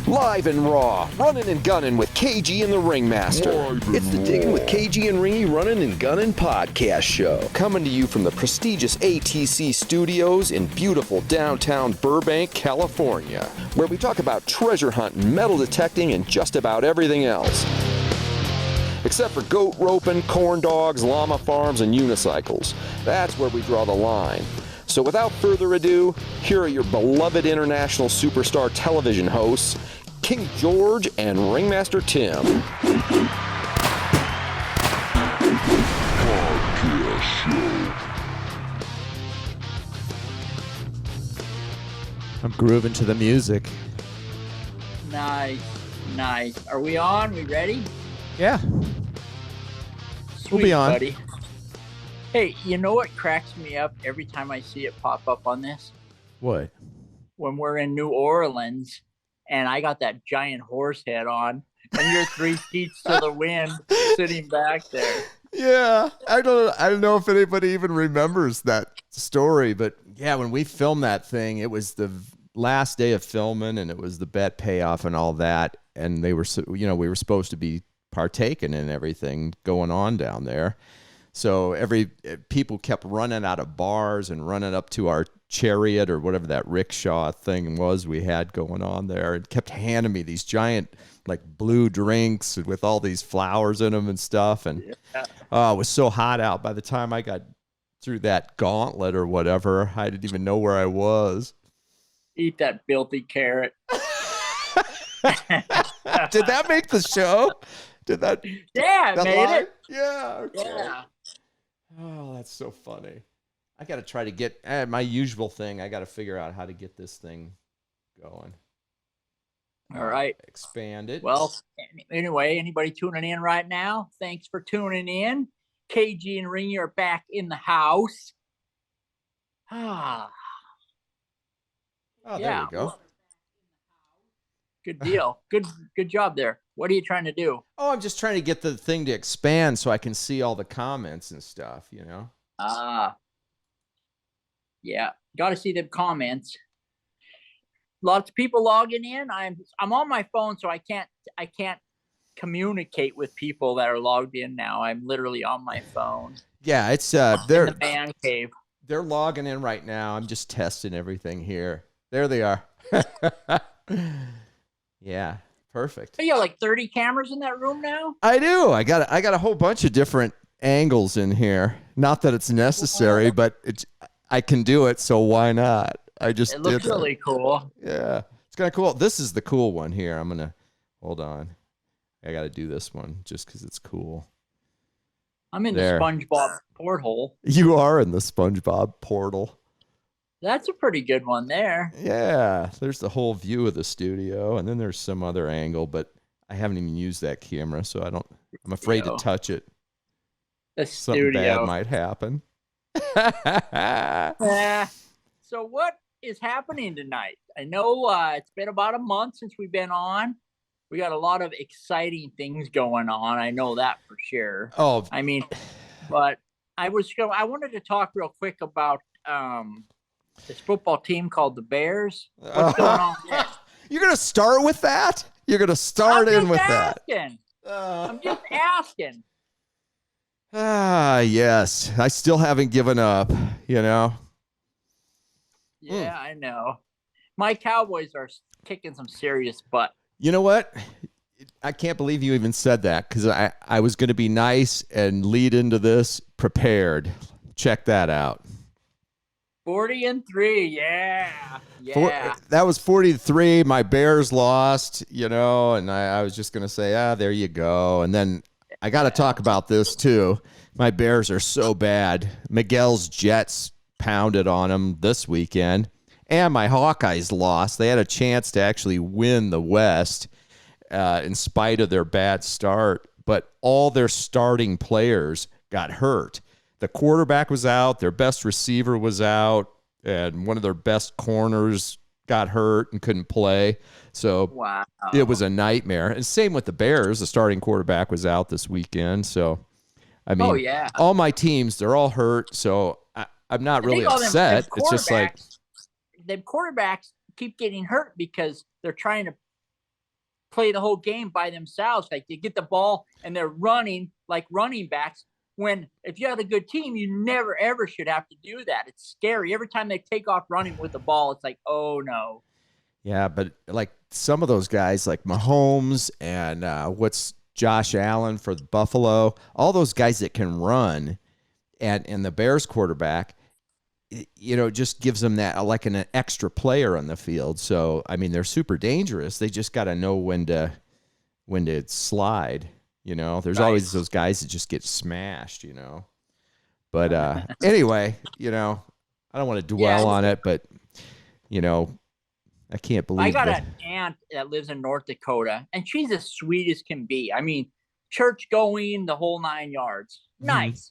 Live and raw, Runnin Gunnin with KG and the Ringmaster. It's the Diggin with KG and Ringy Runnin Gunnin Podcast Show. Coming to you from the prestigious ATC studios in beautiful downtown Burbank, California, where we talk about treasure hunting, metal detecting, and just about everything else. Except for goat roping, corn dogs, llama farms, and unicycles. That's where we draw the line. So without further ado, here are your beloved international superstar television hosts, King George and Ringmaster Tim. I'm grooving to the music. Nice. Are we on? We ready? Yeah. Sweet, We'll be on. buddy. Hey, you know what cracks me up every time I see it pop up on this? What? When we're in New Orleans and I got that giant horse head on and you're 3 feet to the wind sitting back there. Yeah. I don't know if anybody even remembers that story, but yeah, when we filmed that thing, it was the last day of filming and it was the bet payoff and all that. And they were, we were supposed to be partaking in everything going on down there. So people kept running out of bars and running up to our chariot or whatever that rickshaw thing was we had going on there, and kept handing me these giant like blue drinks with all these flowers in them and stuff. And it was so hot out. By the time I got through that gauntlet or whatever, I didn't even know where I was. Eat that filthy carrot. Did that make the show? Did that? Yeah, that made line? it. Yeah. Okay. Yeah. Oh, that's so funny. I got to try to get my usual thing. I got to figure out how to get this thing going. All right. Expand it. Well, anyway, anybody tuning in right now, thanks for tuning in. KG and Ringy are back in the house. Oh, there yeah. you go. Good deal. Good job there. What are you trying to do? Oh, I'm just trying to get the thing to expand so I can see all the comments and stuff, Yeah. Got to see them comments. Lots of people logging in. I'm on my phone, so I can't communicate with people that are logged in now. I'm literally on my phone. Yeah, it's they're in the man cave. They're logging in right now. I'm just testing everything here. There they are. Yeah. Perfect. You got like 30 cameras in that room now? I do. I got a whole bunch of different angles in here. Not that it's necessary, but I can do it, so why not? It looks really cool. Yeah. It's kind of cool. This is the cool one here. I'm going to hold on. I got to do this one just cuz it's cool. I'm in the SpongeBob porthole. You are in the SpongeBob portal. That's a pretty good one there. Yeah, there's the whole view of the studio, and then there's some other angle, but I haven't even used that camera, so I'm afraid to touch it. The Something studio. bad might happen. So what is happening tonight? I know it's been about a month since we've been on. We got a lot of exciting things going on. I know that for sure. Oh, I mean, but I wanted to talk real quick about this football team called the Bears. What's going on there? You're going to start with that? You're going to start in with that? I'm just asking. Yes. I still haven't given up, Yeah, I know. My Cowboys are kicking some serious butt. You know what? I can't believe you even said that, because I was going to be nice and lead into this prepared. Check that out. 40-3, yeah. That was 40-3. My Bears lost, and I was just going to say, there you go. And then I got to talk about this too. My Bears are so bad. Miguel's Jets pounded on them this weekend, and my Hawkeyes lost. They had a chance to actually win the West in spite of their bad start, but all their starting players got hurt. The quarterback was out, their best receiver was out, and one of their best corners got hurt and couldn't play. So wow. It was a nightmare. And same with the Bears. The starting quarterback was out this weekend. So, I mean, all my teams, they're all hurt. So I'm not really upset. It's just like the quarterbacks keep getting hurt because they're trying to play the whole game by themselves. Like they get the ball and they're running like running backs. When if you have a good team, you never ever should have to do that. It's scary. Every time they take off running with the ball, it's like, oh no. Yeah, but like some of those guys like Mahomes and what's Josh Allen for Buffalo, all those guys that can run, and the Bears quarterback, just gives them that like an extra player on the field. So, I mean, they're super dangerous. They just got to know when to slide, There's always those guys that just get smashed, But anyway, I don't want to dwell on it, but, I can't believe I got an aunt that lives in North Dakota, and she's as sweet as can be. I mean, church going, the whole 9 yards. Nice.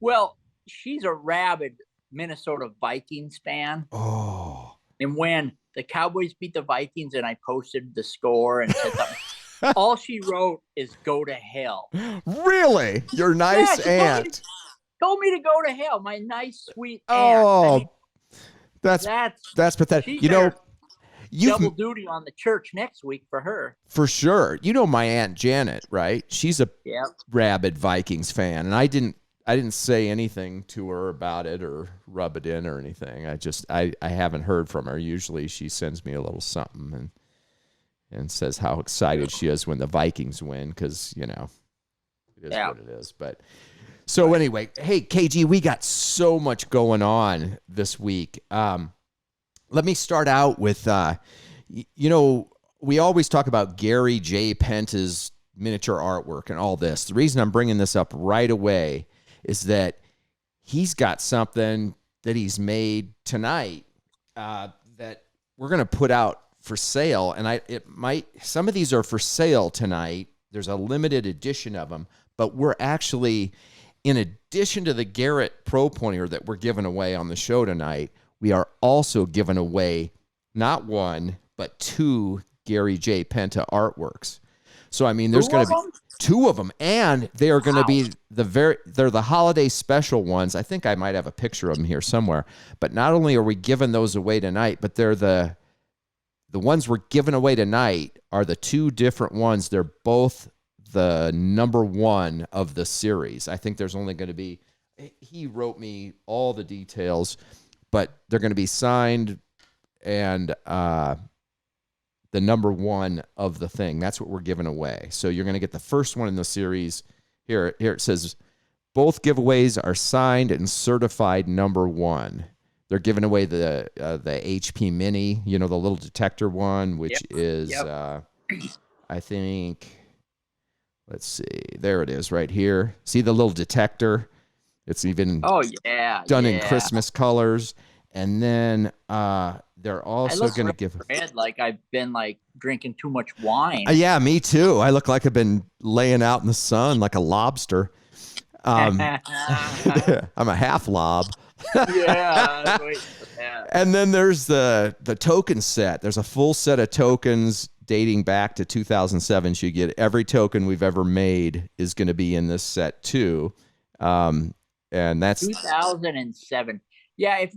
Well, she's a rabid Minnesota Vikings fan. Oh. And when the Cowboys beat the Vikings and I posted the score and said something, all she wrote is "go to hell." Really? Your nice aunt told me to go to hell. My nice, sweet aunt. I mean, that's pathetic. Double duty on the church next week for her. For sure. My Aunt Janet, right? She's a rabid Vikings fan, and I didn't say anything to her about it or rub it in or anything. I haven't heard from her. Usually she sends me a little something and says how excited she is when the Vikings win because, it is what it is. But so anyway, hey, KG, we got so much going on this week. Let me start out with, we always talk about Gary J. Penta's miniature artwork and all this. The reason I'm bringing this up right away is that he's got something that he's made tonight that we're going to put out for sale. And some of these are for sale tonight. There's a limited edition of them, but we're actually, in addition to the Garrett Pro Pointer that we're giving away on the show tonight, we are also giving away not one, but 2 Gary J. Penta artworks. So, I mean, there's going to be 2 of them, and they are going to be they're the holiday special ones. I think I might have a picture of them here somewhere. But not only are we giving those away tonight, but they're the ones we're giving away tonight are the 2 different ones. They're both the number 1 of the series. I think there's only going to be, he wrote me all the details, but they're going to be signed and the number 1 of the thing. That's what we're giving away. So you're going to get the first one in the series. Here it says, both giveaways are signed and certified number 1. They're giving away the HP Mini, the little detector one, which is, I think, let's see. There it is right here. See the little detector? It's even done in Christmas colors. And then they're also going to give red like I've been drinking too much wine. Yeah, me too. I look like I've been laying out in the sun like a lobster. I'm a half lob. And then there's the token set. There's a full set of tokens dating back to 2007. So you get every token we've ever made is going to be in this set too. And that's 2007. Yeah, if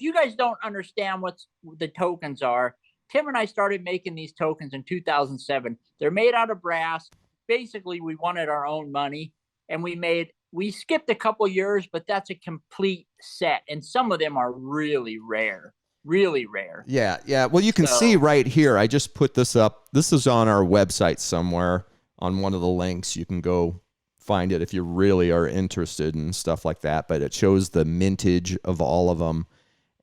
you guys don't understand what the tokens are, Tim and I started making these tokens in 2007. They're made out of brass. Basically, we wanted our own money, and we skipped a couple years, but that's a complete set, and some of them are really rare. Really rare. Yeah. Well, you can see right here. I just put this up. This is on our website somewhere on one of the links. You can go find it if you really are interested in stuff like that, but it shows the mintage of all of them,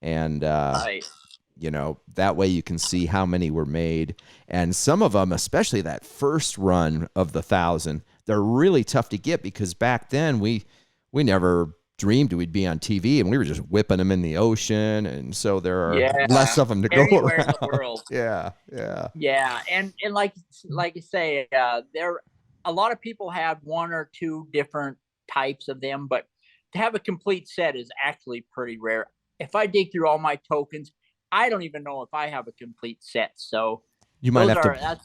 and that way you can see how many were made. And some of them, especially that first run of the 1,000, they're really tough to get because back then we never dreamed we'd be on TV, and we were just whipping them in the ocean, and so there are less of them to go around. In the world. Yeah. And like you say, a lot of people have 1 or 2 different types of them, but to have a complete set is actually pretty rare. If I dig through all my tokens, I don't even know if I have a complete set. So you might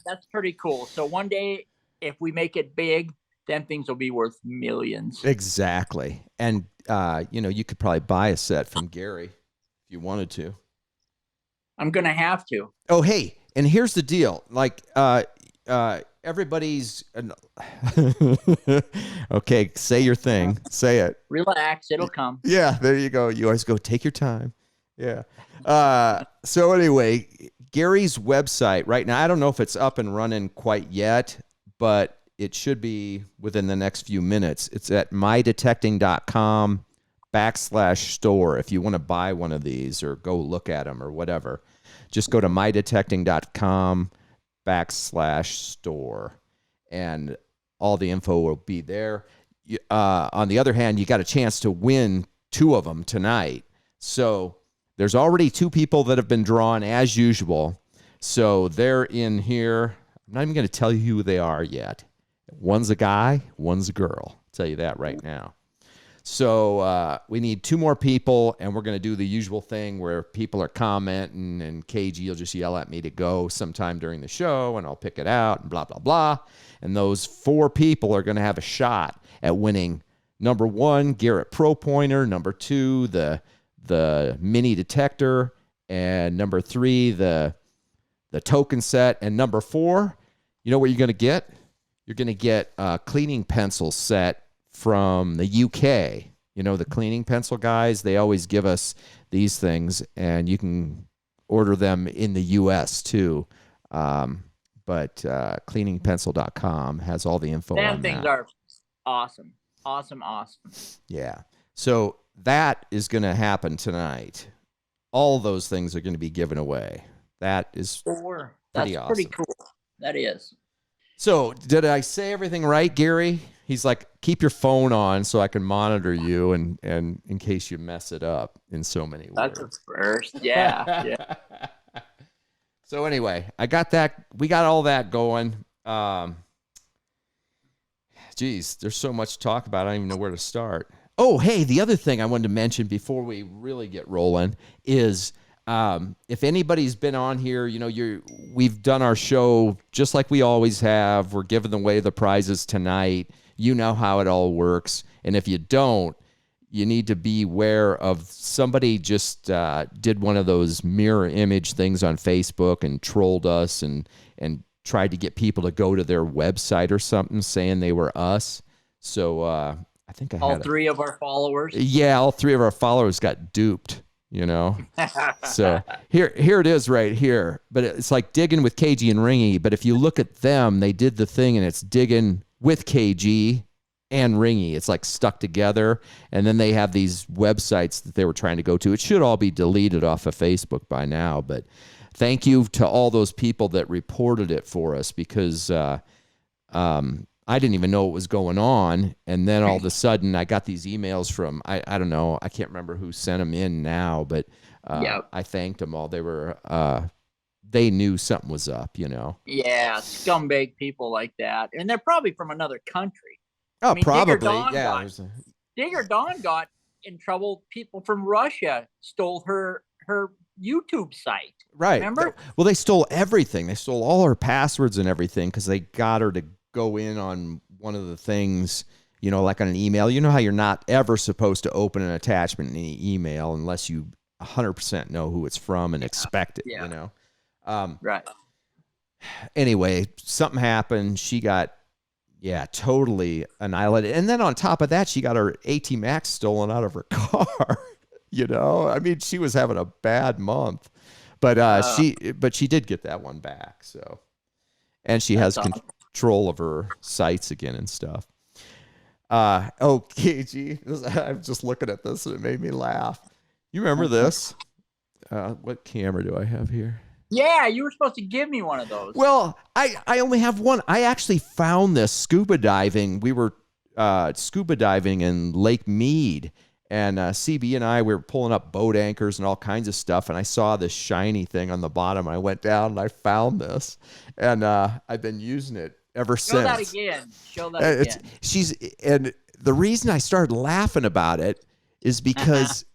that's pretty cool. So one day, if we make it big, then things will be worth millions. Exactly. And you could probably buy a set from Gary if you wanted to. I'm gonna have to. Oh, hey. And here's the deal. Like, everybody's okay. Say your thing. Say it. Relax. It'll come. Yeah. There you go. You always go, take your time. Yeah. So anyway, Gary's website right now, I don't know if it's up and running quite yet, but it should be within the next few minutes. It's at mydetecting.com/store. If you want to buy one of these or go look at them or whatever, just go to mydetecting.com/store and all the info will be there. On the other hand, you got a chance to win 2 of them tonight. So there's already 2 people that have been drawn as usual. So they're in here. I'm not even going to tell you who they are yet. One's a guy, one's a girl. I'll tell you that right now. So we need 2 more people, and we're going to do the usual thing where people are commenting, and KG will just yell at me to go sometime during the show, and I'll pick it out, and blah, blah, blah. And those 4 people are going to have a shot at winning number 1, Garrett Pro Pointer, number 2, the mini detector, and number 3, the token set, and number 4, you know what you're going to get? You're going to get a cleaning pencil set from the UK. You know, the cleaning pencil guys, they always give us these things, and you can order them in the US too. But cleaningpencil.com has all the info on that. Things are awesome. Awesome. Yeah. So that is going to happen tonight. All those things are going to be given away. That is pretty awesome. Pretty cool. That is. So did I say everything right, Gary? He's like, keep your phone on so I can monitor you and in case you mess it up in so many words. That's a first. Yeah. So anyway, I got that. We got all that going. Geez, there's so much to talk about. I don't even know where to start. Oh, hey, the other thing I wanted to mention before we really get rolling is if anybody's been on here, you know, we've done our show just like we always have. We're giving away the prizes tonight. You know how it all works. And if you don't, you need to be aware of somebody just did one of those mirror image things on Facebook and trolled us and tried to get people to go to their website or something saying they were us. So I think all 3 of our followers. Yeah, all 3 of our followers got duped, you know. So here it is right here. But it's like Diggin with KG and Ringy. But if you look at them, they did the thing and it's Diggin with KG and Ringy. It's like stuck together. And then they have these websites that they were trying to go to. It should all be deleted off of Facebook by now. But thank you to all those people that reported it for us because I didn't even know what was going on. And then all of a sudden I got these emails from, I don't know, I can't remember who sent them in now, but I thanked them all. They were, they knew something was up, you know? Yeah. Scumbag people like that. And they're probably from another country. Oh, probably. Yeah. Digger Dawn got in trouble. People from Russia stole her YouTube site. Right. Remember? Well, they stole everything. They stole all her passwords and everything because they got her to go in on one of the things, you know, like on an email. You know how you're not ever supposed to open an attachment in any email unless you 100% know who it's from and expect it, you know? Right. Anyway, something happened. She got, totally annihilated. And then on top of that, she got her AT Max stolen out of her car. You know, I mean, she was having a bad month, but she did get that one back. So, and she has control of her sites again and stuff. KG, I'm just looking at this and it made me laugh. You remember this? What camera do I have here? Yeah, you were supposed to give me one of those. Well, I only have one. I actually found this scuba diving. We were scuba diving in Lake Mead. And CB and I, we were pulling up boat anchors and all kinds of stuff. And I saw this shiny thing on the bottom. I went down and I found this. And I've been using it ever since. Show that again. And the reason I started laughing about it is because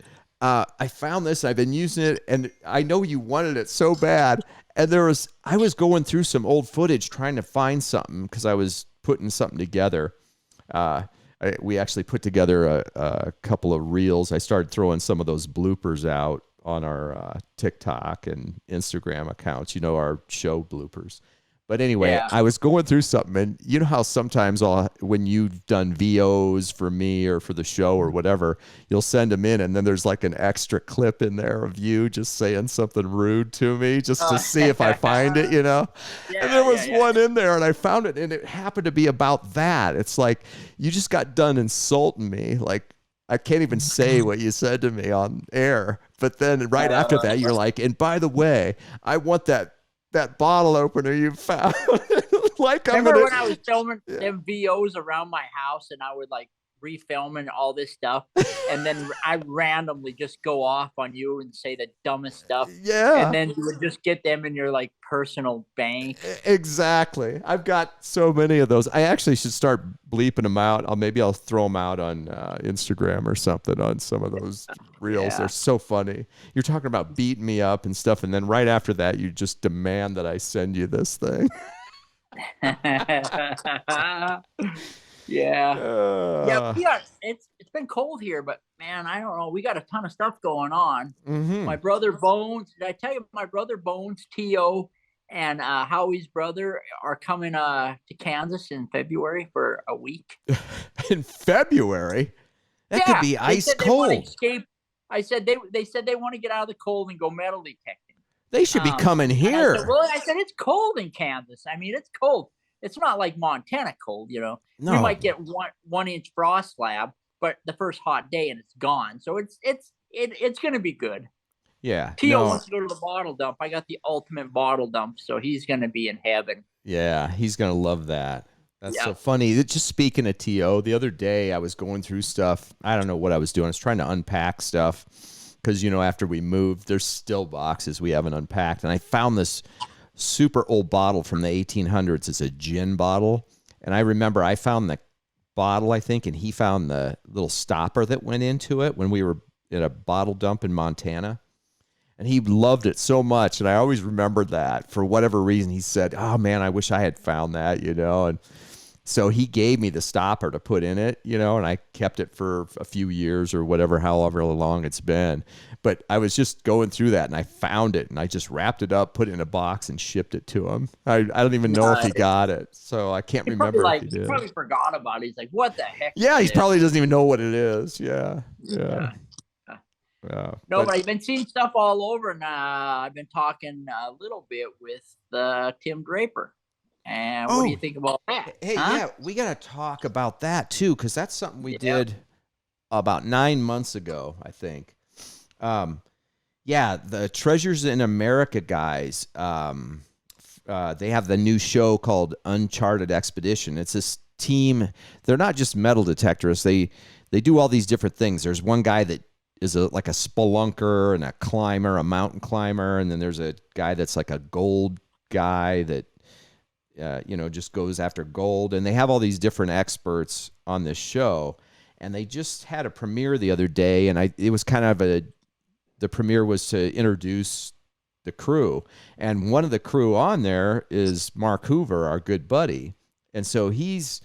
I found this. I've been using it. And I know you wanted it so bad. And I was going through some old footage trying to find something because I was putting something together. We actually put together a couple of reels. I started throwing some of those bloopers out on our TikTok and Instagram accounts, our show bloopers. But anyway, Yeah. I was going through something, and you know how sometimes when you've done VOs for me or for the show or whatever, you'll send them in, and then there's like an extra clip in there of you just saying something rude to me just to see if I find it, Yeah, and there was yeah. one in there, and I found it, and it happened to be about that. It's like, you just got done insulting me. Like, I can't even say what you said to me on air. But then right after that, you're like, and by the way, I want that bottle opener you found. Like, remember when I was filming them VOs around my house, and I would like refilming all this stuff, and then I randomly just go off on you and say the dumbest stuff. Yeah. And then you would just get them in your like personal bank. Exactly. I've got so many of those. I actually should start bleeping them out. Maybe I'll throw them out on Instagram or something on some of those reels. Yeah. They're so funny. You're talking about beating me up and stuff, and then right after that, you just demand that I send you this thing. Yeah. It's been cold here, but man, I don't know. We got a ton of stuff going on. Mm-hmm. My brother Bones, did I tell you my brother Bones, T.O., and Howie's brother are coming to Kansas in February for a week. In February? That could be ice cold. Escape. I said they said they want to get out of the cold and go metal detecting. They should be coming here. I said it's cold in Kansas. I mean, it's cold. It's not like Montana cold, No. We might get one inch frost slab, but the first hot day and it's gone. So it's going to be good. Yeah. Tio wants to go to the bottle dump. I got the ultimate bottle dump, so he's going to be in heaven. Yeah, he's going to love that. That's so funny. Just speaking of T.O., the other day I was going through stuff. I don't know what I was doing. I was trying to unpack stuff because, after we moved, there's still boxes we haven't unpacked. And I found this super old bottle from the 1800s. It's a gin bottle. And I remember I found the bottle, I think, and he found the little stopper that went into it when we were at a bottle dump in Montana. And he loved it so much. And I always remembered that. For whatever reason, he said, oh, man, I wish I had found that, And so he gave me the stopper to put in it, and I kept it for a few years or whatever, however long it's been. But I was just going through that, and I found it, and I just wrapped it up, put it in a box, and shipped it to him. I don't even know if he got it, so I can't remember if he did. He probably forgot about it. He's like, what the heck? Yeah, he probably doesn't even know what it is. Yeah. No, but I've been seeing stuff all over, and I've been talking a little bit with Tim Draper. And what do you think about that? Hey, we got to talk about that too, because that's something we did about 9 months ago, I think. The Treasures in America guys, they have the new show called Uncharted Expedition. It's this team. They're not just metal detectors. They do all these different things. There's one guy that is like a spelunker and a climber, a mountain climber, and then there's a guy that's like a gold guy that just goes after gold. And they have all these different experts on this show. And they just had a premiere the other day, and it was kind of the premiere was to introduce the crew. And one of the crew on there is Marc Hoover, our good buddy. And so he's,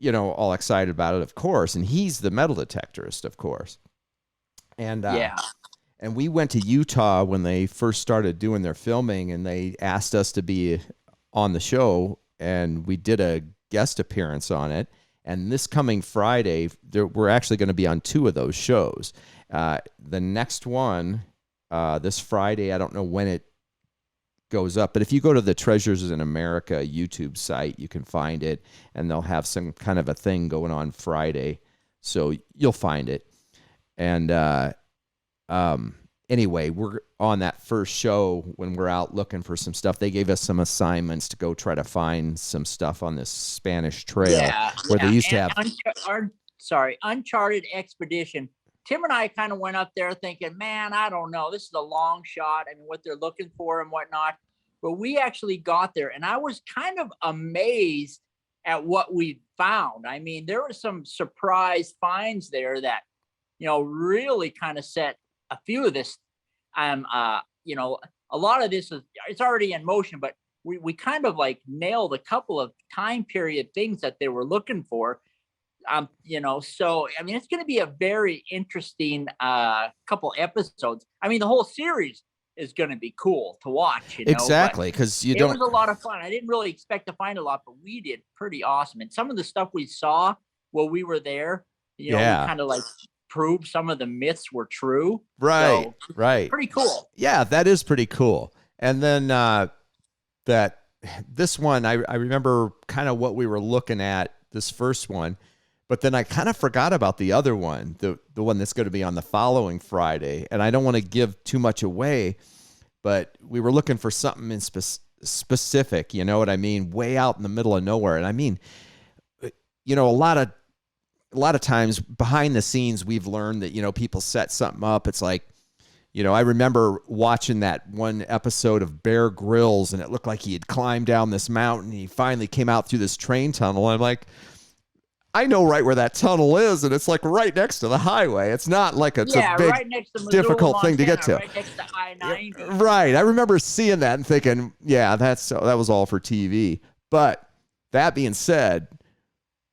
all excited about it, of course. And he's the metal detectorist, of course. And and we went to Utah when they first started doing their filming, and they asked us to be on the show, and we did a guest appearance on it. And this coming Friday, we're actually going to be on 2 of those shows. The next one, this Friday, I don't know when it goes up, but if you go to the Treasures in America YouTube site, you can find it, and they'll have some kind of a thing going on Friday, so you'll find it. And anyway, we're on that first show when we're out looking for some stuff. They gave us some assignments to go try to find some stuff on this Spanish trail where they used to have. Uncharted Expedition. Tim and I kind of went up there thinking, man, I don't know. This is a long shot. I mean, what they're looking for and whatnot. But we actually got there, and I was kind of amazed at what we found. I mean, there were some surprise finds there that, really kind of set a few of this. A lot of this it's already in motion, but we kind of like nailed a couple of time period things that they were looking for. You know, so I mean, it's going to be a very interesting couple episodes. I mean, the whole series is going to be cool to watch. You know, exactly, because it was a lot of fun. I didn't really expect to find a lot, but we did pretty awesome. And some of the stuff we saw while we were there, you know, we kind of like proved some of the myths were true. Right, so, right. Pretty cool. Yeah, that is pretty cool. And then this one, I remember kind of what we were looking at, this first one, but then I kind of forgot about the other one, the one that's going to be on the following Friday. And I don't want to give too much away, but we were looking for something in specific, you know what I mean? Way out in the middle of nowhere. And I mean, you know, a lot of times behind the scenes, we've learned that, you know, people set something up. It's like, you know, I remember watching that one episode of Bear Grylls, and it looked like he had climbed down this mountain. And he finally came out through this train tunnel. And I'm like, I know right where that tunnel is, and it's like right next to the highway. It's not like it's a big, right next to Missoula, difficult thing to get to. Right next to I-90. Right. I remember seeing that and thinking, yeah, that was all for TV. But that being said,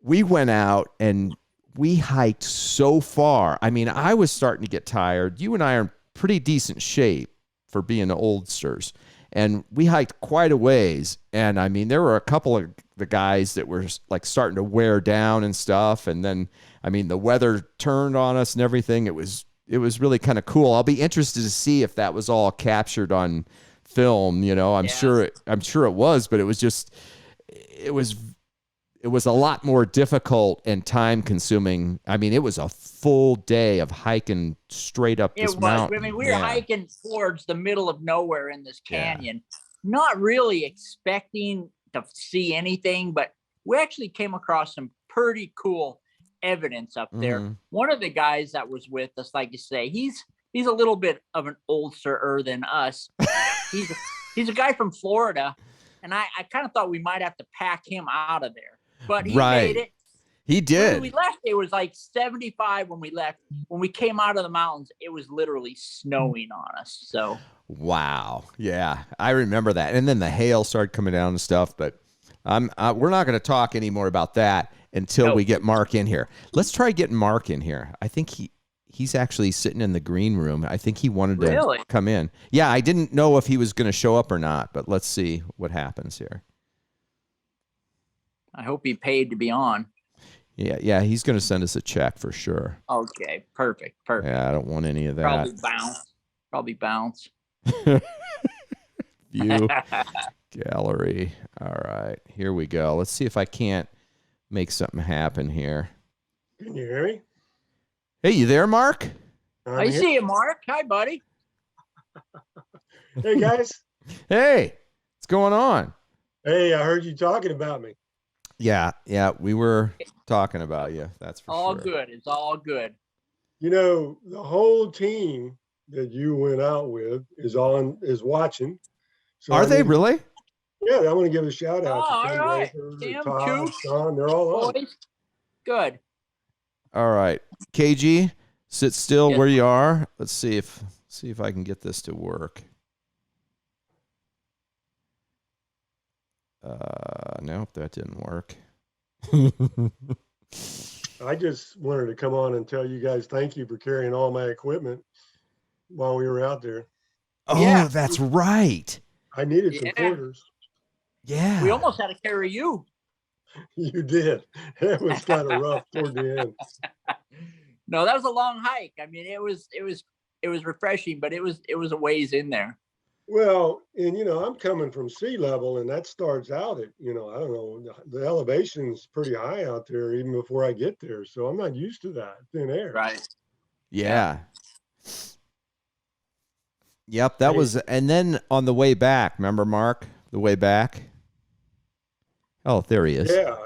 we went out and we hiked so far. I mean, I was starting to get tired. You and I are in pretty decent shape for being oldsters. And we hiked quite a ways. And I mean, there were a couple of the guys that were like starting to wear down and stuff. And then, I mean, the weather turned on us and everything. It was really kind of cool. I'll be interested to see if that was all captured on film. You know, I'm sure it was, but it was a lot more difficult and time consuming. I mean, it was a full day of hiking straight up this mountain. I mean, we were hiking towards the middle of nowhere in this canyon, not really expecting to see anything, but we actually came across some pretty cool evidence up there. One of the guys that was with us, like you say, he's a little bit of an oldster than us. He's a guy from Florida, and I kind of thought we might have to pack him out of there. But he made it. He did. When we left, it was like 75 when we left. When we came out of the mountains, it was literally snowing on us. So wow. Yeah, I remember that. And then the hail started coming down and stuff. But we're not going to talk anymore about that until we get Mark in here. Let's try getting Mark in here. I think he's actually sitting in the green room. I think he wanted to come in. Yeah, I didn't know if he was going to show up or not, but let's see what happens here. I hope he paid to be on. Yeah, he's going to send us a check for sure. Okay, perfect. Yeah, I don't want any of that. Probably bounce. View gallery. All right, here we go. Let's see if I can't make something happen here. Can you hear me? Hey, you there, Mark? I see you, Mark. Hi, buddy. Hey, guys. Hey, what's going on? Hey, I heard you talking about me. Yeah, we were talking about you. That's for all sure. Good. It's all good. You know, the whole team that you went out with is watching. So Are they really? Yeah, I want to give a shout out to all right. Tim, Todd, Sean. They're all on. Good. All right, KG, sit still where you are. Let's see if I can get this to work. Nope, that didn't work. I just wanted to come on and tell you guys thank you for carrying all my equipment while we were out there. Oh, that's right. I needed some quarters. Yeah. We almost had to carry you. You did. It was kind of rough toward the end. No, that was a long hike. I mean, it was refreshing, but it was a ways in there. Well, and you know, I'm coming from sea level, and that starts out at, you know, I don't know, the elevation's pretty high out there even before I get there. So I'm not used to that thin air. Right. Yeah. Yep, that was, and then on the way back, remember, Mark, the way back? Oh, there he is. Yeah.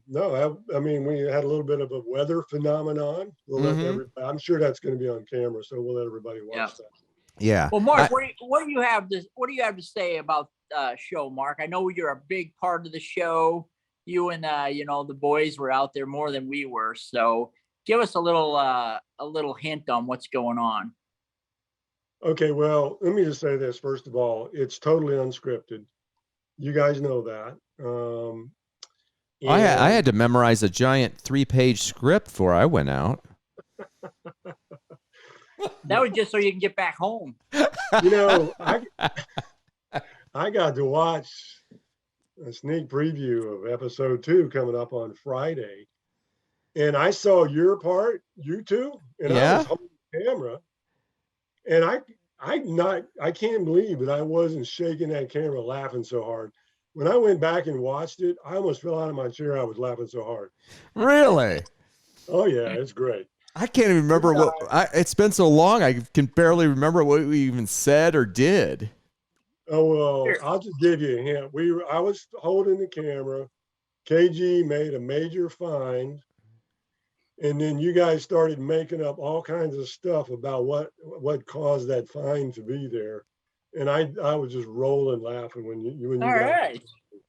No, I mean, we had a little bit of a weather phenomenon. We'll let everybody, I'm sure that's going to be on camera, so we'll let everybody watch that. Yeah. Well, Mark, what do you have to say about show, Mark? I know you're a big part of the show. You and the boys were out there more than we were. So give us a little hint on what's going on. Okay, well, let me just say this. First of all, it's totally unscripted. You guys know that. I had to memorize a giant 3-page script before I went out. That was just so you can get back home. I got to watch a sneak preview of episode 2 coming up on Friday. And I saw your part, you two, and I was holding the camera. And I can't believe that I wasn't shaking that camera laughing so hard. When I went back and watched it, I almost fell out of my chair. I was laughing so hard. Really? Oh yeah, it's great. I can't even remember it's been so long. I can barely remember what we even said or did. Oh, well, I'll just give you a hint. I was holding the camera. KG made a major find. And then you guys started making up all kinds of stuff about what caused that find to be there. And I was just rolling laughing when you all right.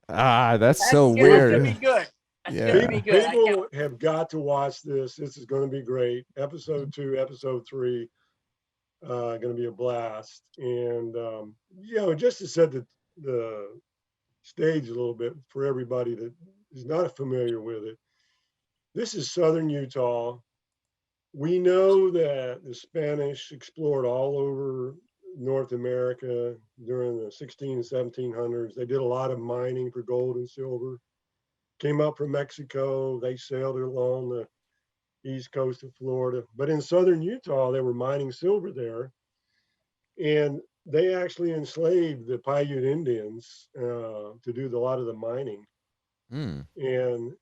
That's so weird. That's gonna be good. That's gonna be good. People have got to watch this. This is going to be great. Episode 2, episode 3, going to be a blast. And just to set the stage a little bit for everybody that is not familiar with it. This is southern Utah. We know that the Spanish explored all over North America during the 16 and 1700s. They did a lot of mining for gold and silver. Came up from Mexico. They sailed along the east coast of Florida. But in southern Utah, they were mining silver there. And they actually enslaved the Paiute Indians to do a lot of the mining. And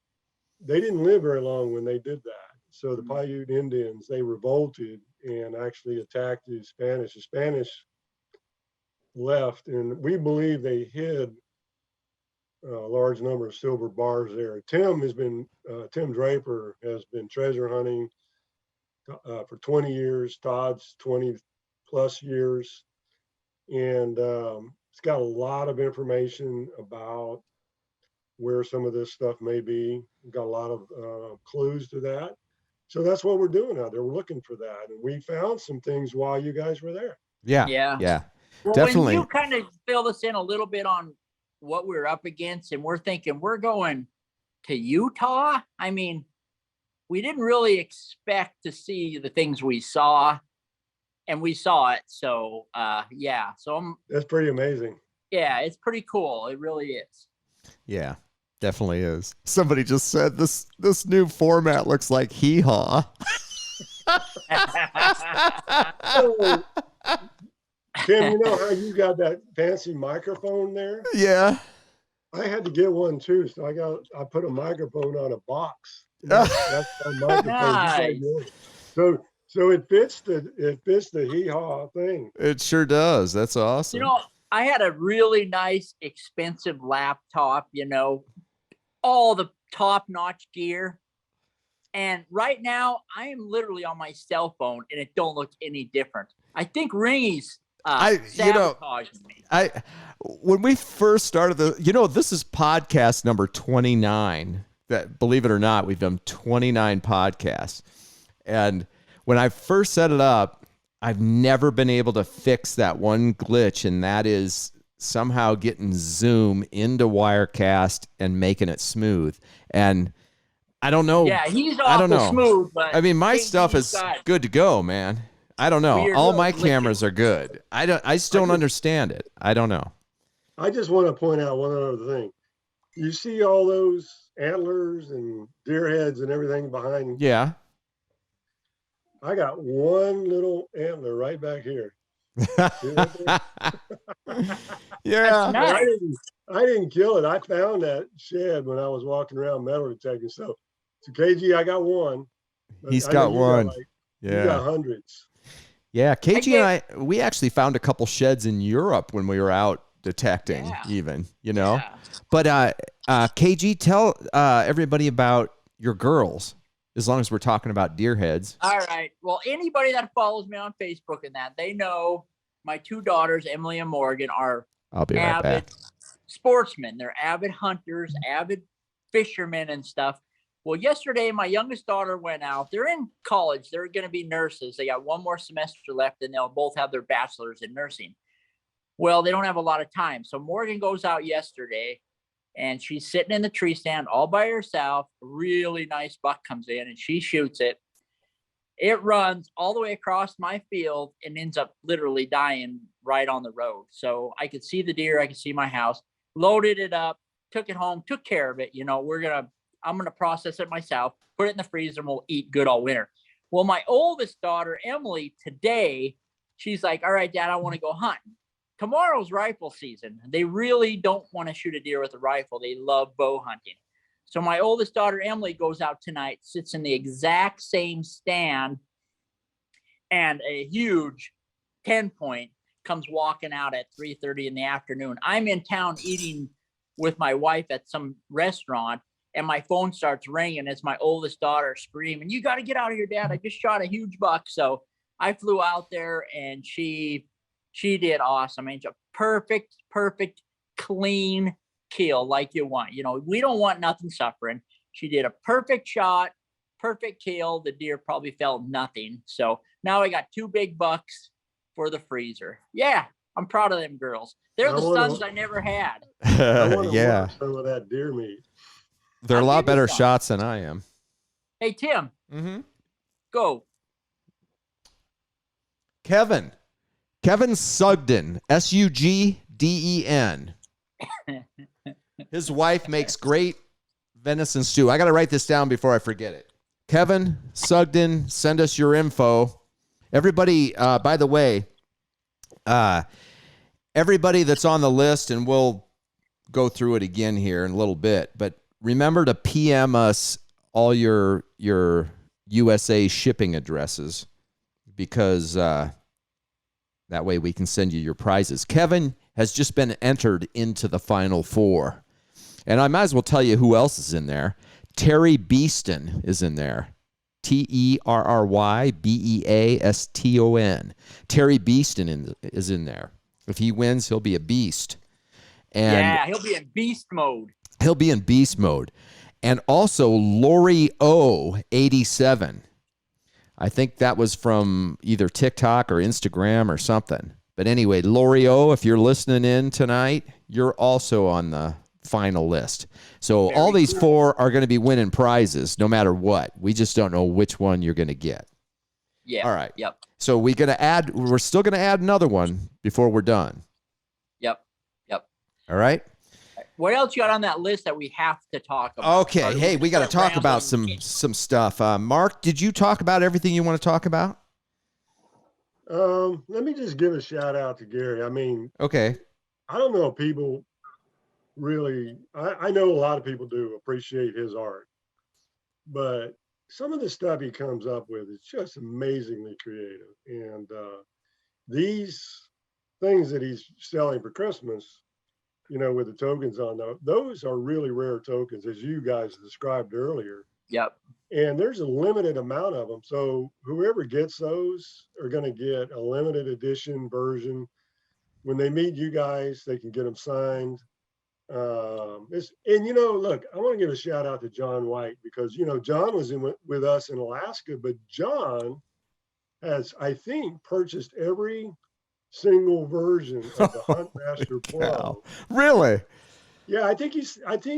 they didn't live very long when they did that. So the Paiute Indians, they revolted and actually attacked the Spanish. The Spanish left, and we believe they hid a large number of silver bars there. Tim Draper has been treasure hunting for 20 years. Todd's 20 plus years. And it's got a lot of information about where some of this stuff may be. We've got a lot of clues to that. So that's what we're doing out there. We're looking for that. And we found some things while you guys were there. Yeah. Well, Definitely. when you kind of fill us in a little bit on what we're up against, and we're thinking we're going to Utah. I mean, we didn't really expect to see the things we saw, and we saw it. So, So that's pretty amazing. Yeah, it's pretty cool. It really is. Yeah. Definitely is. Somebody just said this new format looks like hee-haw. So, Tim, you know how you got that fancy microphone there? Yeah. I had to get one too, so I put a microphone on a box. That's my microphone. Nice. So it fits the hee-haw thing. It sure does. That's awesome. You know, I had a really nice, expensive laptop, all the top-notch gear. And right now, I am literally on my cell phone, and it don't look any different. I think Ringy's sabotaging me. When we first started this is podcast number 29. That, believe it or not, we've done 29 podcasts. And when I first set it up, I've never been able to fix that one glitch, and that is somehow getting Zoom into Wirecast and making it smooth. And I don't know. Yeah, he's awful smooth. But I mean, my stuff is good to go, man. I don't know. All my cameras are good. I just don't understand it. I don't know. I just want to point out one other thing. You see all those antlers and deer heads and everything behind? Yeah. I got one little antler right back here. Yeah. Nice. I didn't kill it. I found that shed when I was walking around metal detecting. So KG, I got one. He's got one. You got hundreds. Yeah, KG and we actually found a couple sheds in Europe when we were out detecting, even, Yeah. But KG, tell everybody about your girls, as long as we're talking about deer heads. All right. Well, anybody that follows me on Facebook and that, they know my two daughters, Emily and Morgan, are I'll be right back. Sportsmen. They're avid hunters, avid fishermen and stuff. Well, yesterday, my youngest daughter went out. They're in college. They're going to be nurses. They got one more semester left, and they'll both have their bachelor's in nursing. Well, they don't have a lot of time. So Morgan goes out yesterday, and she's sitting in the tree stand all by herself. A really nice buck comes in and she shoots it. It runs all the way across my field and ends up literally dying right on the road. So I could see the deer. I could see my house, loaded it up, took it home, took care of it. You know, I'm going to process it myself, put it in the freezer, and we'll eat good all winter. Well, my oldest daughter, Emily, today, she's like, all right, Dad, I want to go hunting. Tomorrow's rifle season. They really don't want to shoot a deer with a rifle. They love bow hunting. So my oldest daughter, Emily, goes out tonight, sits in the exact same stand, and a huge 10-point comes walking out at 3:30 in the afternoon. I'm in town eating with my wife at some restaurant, and my phone starts ringing. It's my oldest daughter screaming, "You got to get out of here, Dad. I just shot a huge buck." So I flew out there, and she did awesome. I mean, a perfect, clean kill like you want. You know, we don't want nothing suffering. She did a perfect shot, perfect kill. The deer probably felt nothing. So now I got 2 big bucks for the freezer. Yeah, I'm proud of them girls. They're the sons I never had. Yeah. Some of that deer meat. They're a lot better shots than I am. Hey, Tim. Mm-hmm. Go. Kevin Sugden, Sugden. His wife makes great venison stew. I got to write this down before I forget it. Kevin Sugden, send us your info. Everybody, by the way, everybody that's on the list, and we'll go through it again here in a little bit, but remember to PM us all your USA shipping addresses, because that way we can send you your prizes. Kevin has just been entered into the Final Four. And I might as well tell you who else is in there. Terry Beeston is in there. Terrybeaston. Terry Beeston is in there. If he wins, he'll be a beast. And yeah, he'll be in beast mode. He'll be in beast mode. And also Lori O 87. I think that was from either TikTok or Instagram or something. But anyway, Lori O, if you're listening in tonight, you're also on the final list. So Very all these cool. 4 are going to be winning prizes no matter what. We just don't know which one you're going to get. Yeah. All right. Yep. So we're still going to add another one before we're done. Yep. All right. What else you got on that list that we have to talk about? Okay. Hey, we got to talk about some stuff. Mark, did you talk about everything you want to talk about? Let me just give a shout out to Gary. I mean, Okay. I don't know if people really, I know a lot of people do appreciate his art, but some of the stuff he comes up with is just amazingly creative. And these things that he's selling for Christmas, you know, with the tokens on those are really rare tokens, as you guys described earlier. Yep. And there's a limited amount of them. So whoever gets those are going to get a limited edition version. When they meet you guys, they can get them signed. And, you know, look, I want to give a shout out to John White, because, you know, John was with us in Alaska, but John has, I think, purchased every single version of the Huntmaster Pro. Really? Yeah, I think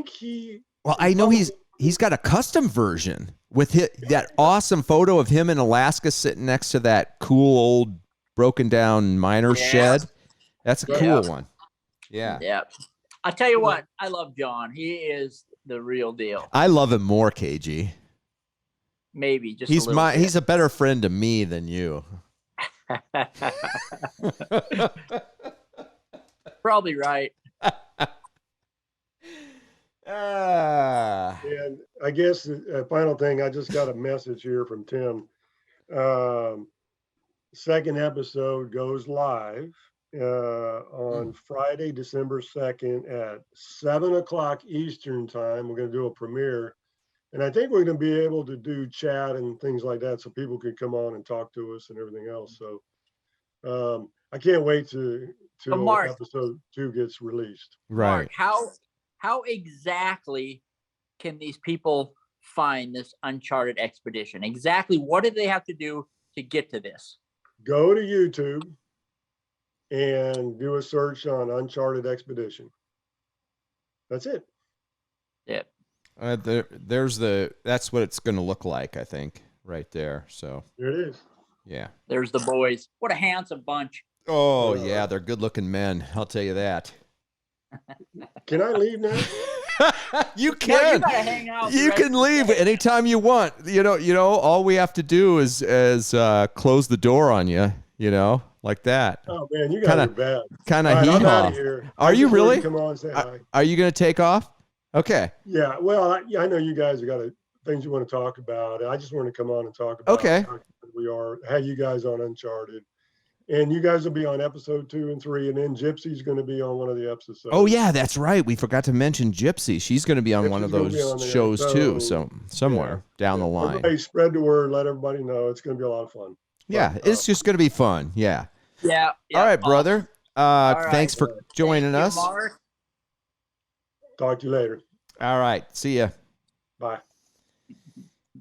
he. Well, I know he's got a custom version with that awesome photo of him in Alaska sitting next to that cool old broken down miner shed. That's a cool one. Yeah. Yeah. I'll tell you what, I love John. He is the real deal. I love him more, KG. Maybe just he's a better friend to me than you. Probably right. And I guess a final thing, I just got a message here from Tim. Second episode goes live on Friday, December 2nd at 7:00 Eastern time. We're going to do a premiere. And I think we're going to be able to do chat and things like that, so people can come on and talk to us and everything else. So I can't wait till episode 2 gets released. Right. Mark, how exactly can these people find this Uncharted Expedition? Exactly what did they have to do to get to this? Go to YouTube and do a search on Uncharted Expedition. That's it. Yeah. That's what it's going to look like, I think, right there. So There it is. yeah. There's the boys. What a handsome bunch. Oh yeah, they're good-looking men. I'll tell you that. Can I leave now? You No, can. you gotta hang out. You can leave anytime you want. You know. All we have to do is close the door on you. Like that. Oh man, you guys are bad. Kind All of right, I'm out hee-haw. of here. Are you really? Come on, say hi. Are you going to take off? Okay. Yeah. Well, I know you guys have got things you want to talk about. I just want to come on and talk about Okay. how good we are. Had you guys on Uncharted, and you guys will be on episode 2 and 3, and then Gypsy's going to be on one of the episodes. Oh yeah, that's right. We forgot to mention Gypsy. She's going to be on one of Gypsy's gonna be on those there. shows too. So, So somewhere down the line. Everybody spread the word. Let everybody know. It's going to be a lot of fun. Yeah, it's just going to be fun. Yeah. Yeah. All right, brother. right, Thanks for joining us. Mark. Talk to you later. All right. See ya. Bye.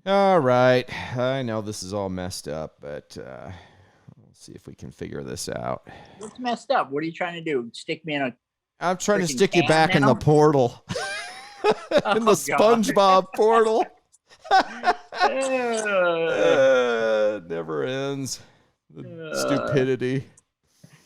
All right. I know this is all messed up, but let's see if we can figure this out. What's messed up? What are you trying to do? Stick me in a I'm trying to freaking stick you can back in the now? portal. In the Oh, SpongeBob portal. God. Never ends. The stupidity.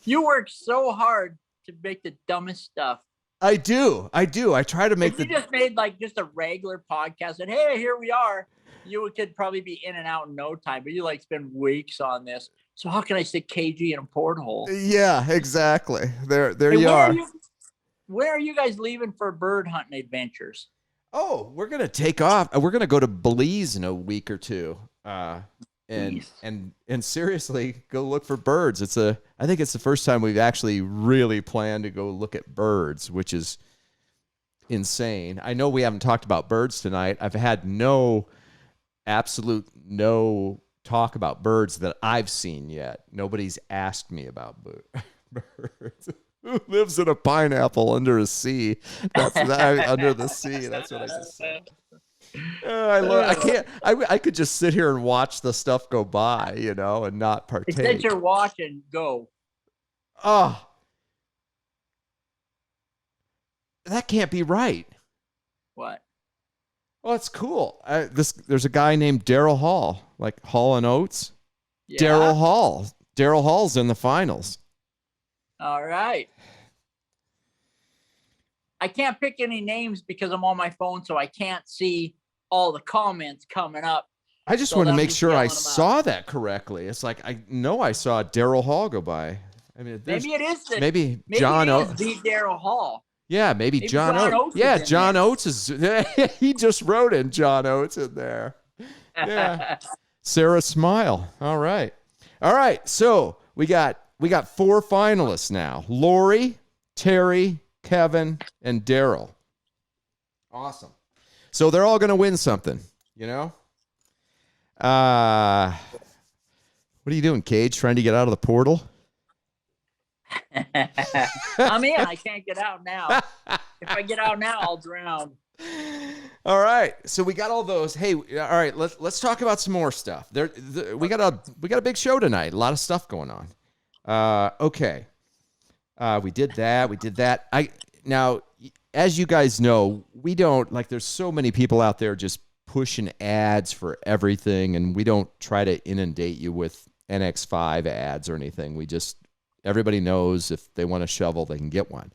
You work so hard to make the dumbest stuff. I do. I try to make If you just made like just a regular podcast and hey, here we are, you could probably be in and out in no time, but you like spend weeks on this. So how can I stick KG in a porthole? Yeah, exactly. There Hey, you are. Where are you guys leaving for bird hunting adventures? Oh, we're gonna take off. We're gonna go to Belize in a week or two. And seriously, go look for birds. I think it's the first time we've actually really planned to go look at birds, which is insane. I know we haven't talked about birds tonight. I've had absolute no talk about birds that I've seen yet. Nobody's asked me about birds. Who lives in a pineapple under a sea? Under the sea. That's what I just said. I could just sit here and watch the stuff go by, and not partake. Instead you're watching, go. Oh, that can't be right. What? Well, it's cool. There's a guy named Daryl Hall, like Hall and Oates. Yeah. Daryl Hall. Daryl Hall's in the finals. All right. I can't pick any names because I'm on my phone, so I can't see all the comments coming up. I just So want to that'll make be sure I yelling 'em out. saw that correctly. It's like I know I saw Daryl Hall go by. I mean, Maybe it is maybe maybe John it is Oates. the Daryl Hall. Yeah, maybe John Oates. Is Yeah, in John there. Oates is. He just wrote in John Oates in there. Yeah. Sarah Smile. All right. So we got 4 finalists now: Lori, Terry, Kevin, and Daryl. Awesome. So they're all going to win something, What are you doing, Cage? Trying to get out of the portal? I'm in. I can't get out now. If I get out now, I'll drown. All right, so we got all those. Hey, all right, let's talk about some more stuff. We got a big show tonight. A lot of stuff going on. Okay, we did that. Now, as you guys know, we don't there's so many people out there just pushing ads for everything, and we don't try to inundate you with NX5 ads or anything. Everybody knows if they want a shovel, they can get one.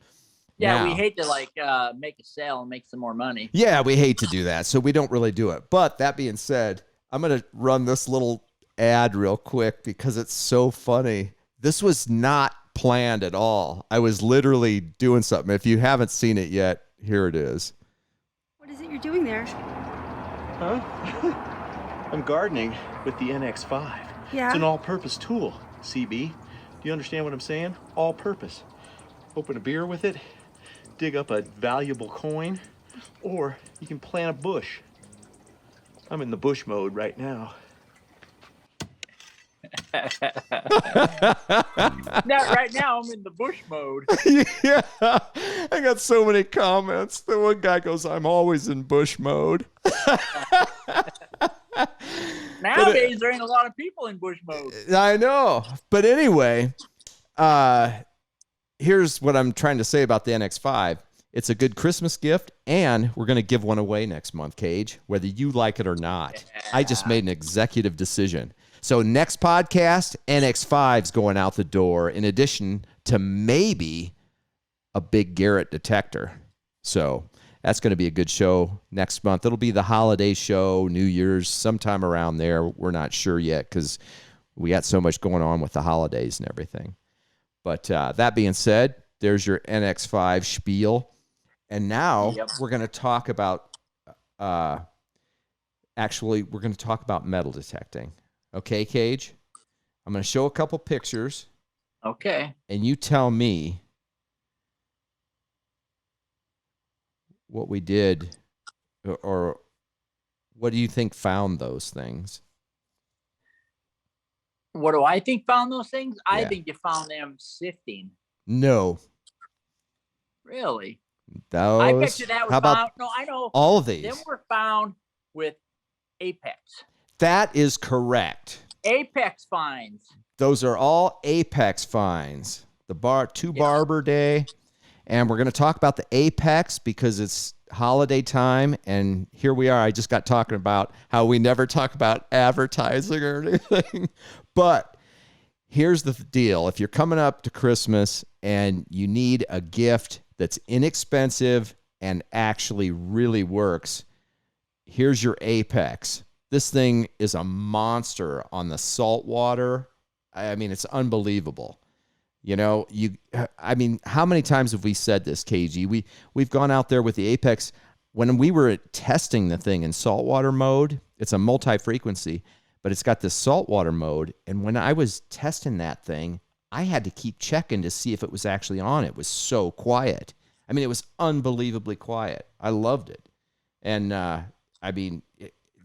Yeah, Now, we hate to make a sale and make some more money. Yeah, we hate to do that, so we don't really do it. But that being said, I'm going to run this little ad real quick because it's so funny. This was not planned at all. I was literally doing something. If you haven't seen it yet, here it is. What is it you're doing there? Huh? I'm gardening with the NX5. Yeah? It's an all-purpose tool, CB. Do you understand what I'm saying? All-purpose. Open a beer with it, dig up a valuable coin, or you can plant a bush. I'm in the bush mode right now. Right now, I'm in the bush mode. Yeah, I got so many comments. The one guy goes, "I'm always in bush mode." Nowadays, there ain't a lot of people in bush mode. I know. But anyway, here's what I'm trying to say about the NX5. It's a good Christmas gift, and we're going to give one away next month, Cage, whether you like it or not. Yeah. I just made an executive decision. So next podcast, NX5's going out the door, in addition to maybe a big Garrett detector. So that's going to be a good show next month. It'll be the holiday show, New Year's, sometime around there. We're not sure yet because we got so much going on with the holidays and everything. But that being said, there's your NX5 spiel. And now we're going to talk about, we're going to talk about metal detecting. Okay, Cage? I'm going to show a couple pictures. Okay. And you tell me what we did, or what do you think found those things? What do I think found those things? Yeah. I think you found them sifting. No. Really? Those, I bet you that was found. No, I know. All of these. Them were found with Apex. That is correct. Apex finds. Those are all Apex finds. The Barber Day. And we're going to talk about the Apex because it's holiday time. And here we are. I just got talking about how we never talk about advertising or anything. But here's the deal. If you're coming up to Christmas and you need a gift that's inexpensive and actually really works, here's your Apex. This thing is a monster on the salt water. I mean, it's unbelievable. You know, how many times have we said this, KG? We've gone out there with the Apex. When we were testing the thing in saltwater mode, it's a multi-frequency, but it's got this saltwater mode. And when I was testing that thing, I had to keep checking to see if it was actually on. It was so quiet. I mean, it was unbelievably quiet. I loved it. And,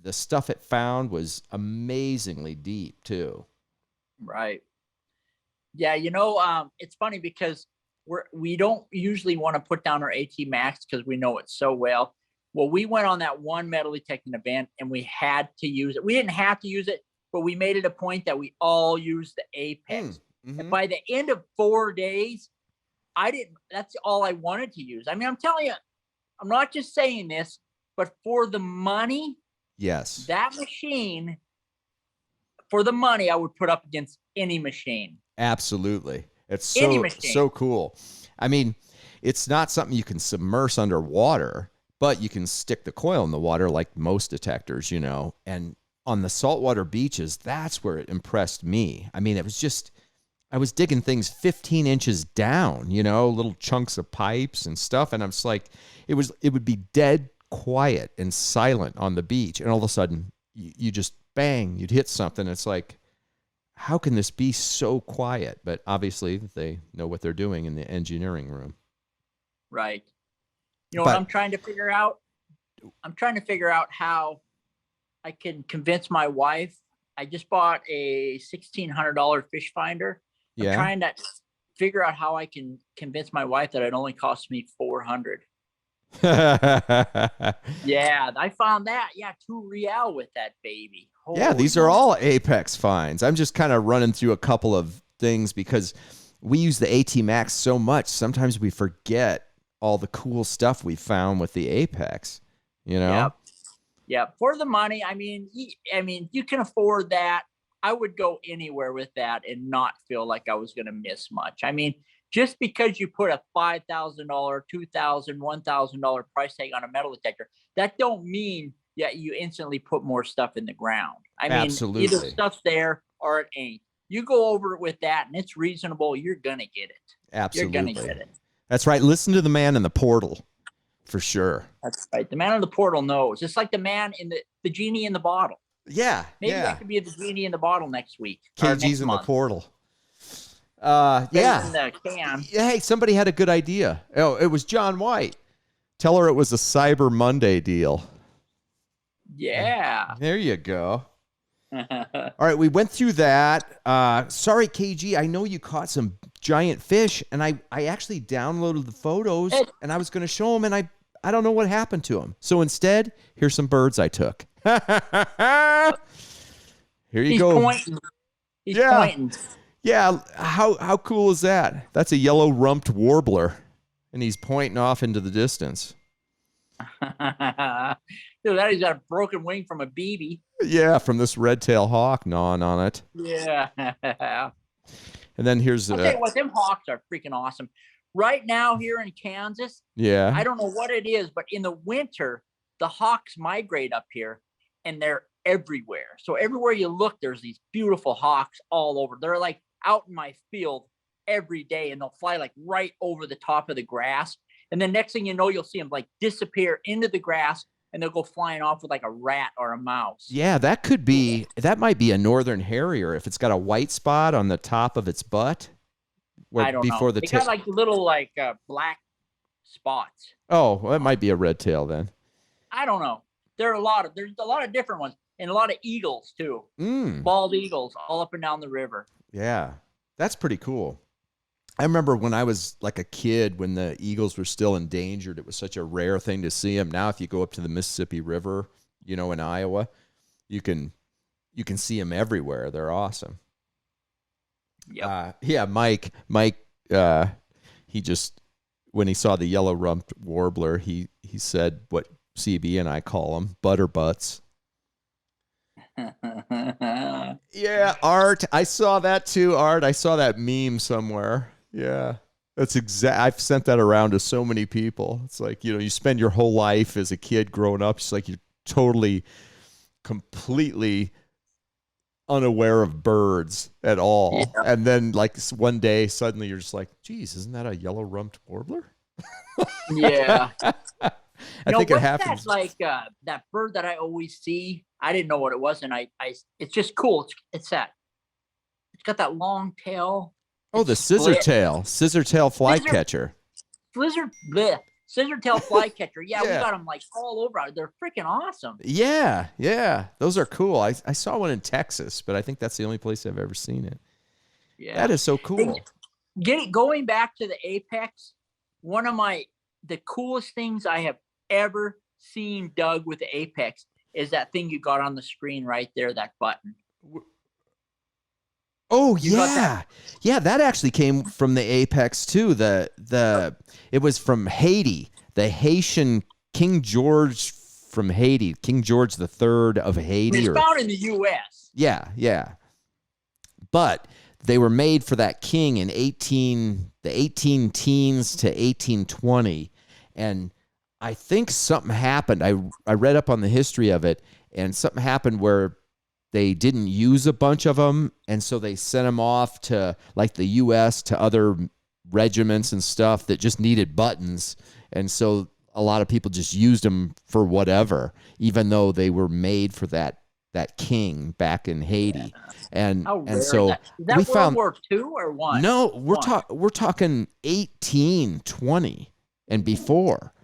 the stuff it found was amazingly deep, too. Right. Yeah, it's funny because we don't usually want to put down our AT Max because we know it so well. Well, we went on that one metal detecting event and we had to use it. We didn't have to use it, but we made it a point that we all use the Apex. Mm-hmm. And by the end of 4 days, that's all I wanted to use. I mean, I'm telling you, I'm not just saying this, but for the money, yes, that machine, for the money, I would put up against any machine. Absolutely. It's so cool. I mean, it's not something you can submerge underwater, but you can stick the coil in the water like most detectors, and on the saltwater beaches, that's where it impressed me. I mean, it was just, I was digging things 15 inches down, little chunks of pipes and stuff. And I was like, it would be dead quiet and silent on the beach. And all of a sudden you just bang, you'd hit something. It's like, how can this be so quiet? But obviously they know what they're doing in the engineering room. Right. What I'm trying to figure out? I'm trying to figure out how I can convince my wife. I just bought a $1,600 fish finder. I'm trying to figure out how I can convince my wife that it only costs me $400. Yeah, I found that. Yeah, $2 with that baby. Holy these are all Apex finds. I'm just kind of running through a couple of things because we use the AT Max so much. Sometimes we forget all the cool stuff we found with the Apex. Yeah. For the money, I mean, you can afford that. I would go anywhere with that and not feel like I was going to miss much. I mean, just because you put a $5,000, $2,000, $1,000 price tag on a metal detector, that don't mean that you instantly put more stuff in the ground. I mean, absolutely. Either stuff's there or it ain't. You go over it with that and it's reasonable, you're going to get it. Absolutely. You're going to get it. That's right. Listen to the man in the portal for sure. That's right. The man in the portal knows. It's like the man in the genie in the bottle. Yeah. Maybe that could be the genie in the bottle next week. KG's in month. The portal. In the can. Hey, somebody had a good idea. Oh, it was John White. Tell her it was a Cyber Monday deal. Yeah. There you go. All right, we went through that. Sorry, KG, I know you caught some giant fish, and I actually downloaded the photos, and I was going to show them, and I don't know what happened to them. So instead, here's some birds I took. Here you go. Pointing. He's pointing. Yeah, how cool is that? That's a yellow-rumped warbler. and he's pointing off into the distance. Dude, that he's got a broken wing from a BB. Yeah, from this red-tailed hawk gnawing on it. Yeah. And then here's I'll tell you what, them hawks are freaking awesome. Right now here in Kansas, yeah. I don't know what it is, but in the winter, the hawks migrate up here and they're everywhere. So everywhere you look, there's these beautiful hawks all over. They're like out in my field every day, and they'll fly like right over the top of the grass. And then next thing you know, you'll see them like disappear into the grass, and they'll go flying off with like a rat or a mouse. Yeah, that might be a northern harrier if it's got a white spot on the top of its butt. I don't know. They got like little like black spots. Oh, well, that might be a red tail then. I don't know. There's a lot of different ones, and a lot of eagles too. Bald eagles all up and down the river. Yeah, that's pretty cool. I remember when I was like a kid, when the eagles were still endangered, it was such a rare thing to see them. Now, if you go up to the Mississippi River, in Iowa, you can see them everywhere. They're awesome. Yep. Yeah, Mike, he just, when he saw the yellow-rumped warbler, he said what CB and I call them, butterbutts. Yeah, Art, I saw that too, Art. I saw that meme somewhere. Yeah, that's I've sent that around to so many people. It's like, you spend your whole life as a kid growing up, it's like you're totally, completely unaware of birds at all. Yeah. And then like one day, suddenly you're just like, geez, isn't that a yellow-rumped warbler? Yeah. I think it happens. That, like that bird that I always see. I didn't know what it was, and it's just cool. It's got that long tail. Oh, the scissor tail flycatcher. Scissor tail flycatcher. Yeah, we got them like all over. They're freaking awesome. Yeah, those are cool. I saw one in Texas, but I think that's the only place I've ever seen it. Yeah, that is so cool. Going back to the apex, one of the coolest things I have ever seen, Doug, with the apex is that thing you got on the screen right there, that button. Oh, yeah. Yeah, that actually came from the apex too. It was from Haiti, the Haitian King George from Haiti, King George III of Haiti. It's found in the U.S. Yeah. But they were made for that king in the 18 teens to 1820. And I think something happened. I read up on the history of it, and something happened where they didn't use a bunch of them, and so they sent them off to like the U.S. to other regiments and stuff that just needed buttons, and so a lot of people just used them for whatever, even though they were made for that king back in Haiti. And so is that we World found War II or what? No, we're talking 1820 and before.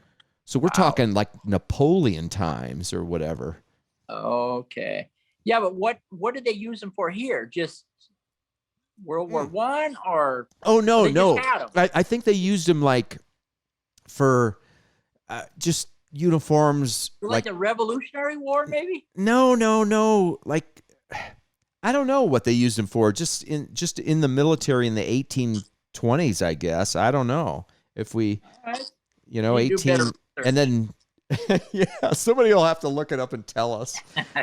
So we're talking like Napoleon times or whatever. Okay. Yeah, but what did they use them for here? Just World War I or? Oh, no. I think they used them like for just uniforms. Like the Revolutionary War, maybe? No. Like, I don't know what they used them for. Just in the military in the 1820s, I guess. I don't know if we, 18 and then. Yeah, somebody will have to look it up and tell us.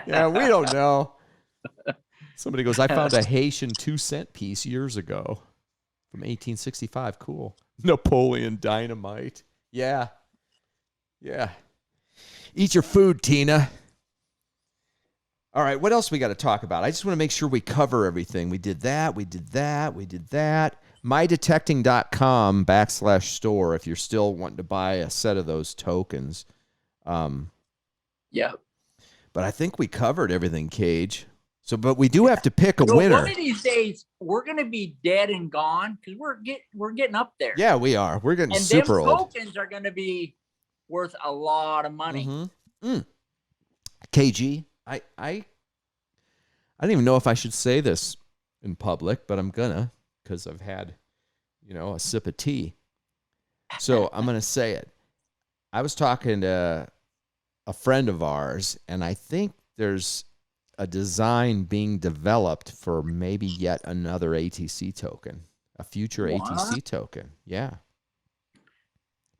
Yeah, we don't know. Somebody goes, I found a Haitian 2-cent piece years ago from 1865. Cool. Napoleon Dynamite. Yeah. Eat your food, Tina. All right, what else we got to talk about? I just want to make sure we cover everything. We did that. MyDetecting.com/store if you're still wanting to buy a set of those tokens. Yeah. But I think we covered everything, Cage. So, but we do have to pick a winner. One of these days, we're going to be dead and gone because we're getting up there. Yeah, we are. We're getting super old. And them tokens are going to be worth a lot of money. Mm-hmm. KG, I don't even know if I should say this in public, but I'm gonna because I've had, a sip of tea. So I'm gonna say it. I was talking to a friend of ours, and I think there's a design being developed for maybe yet another ATC token, a future ATC token. Yeah.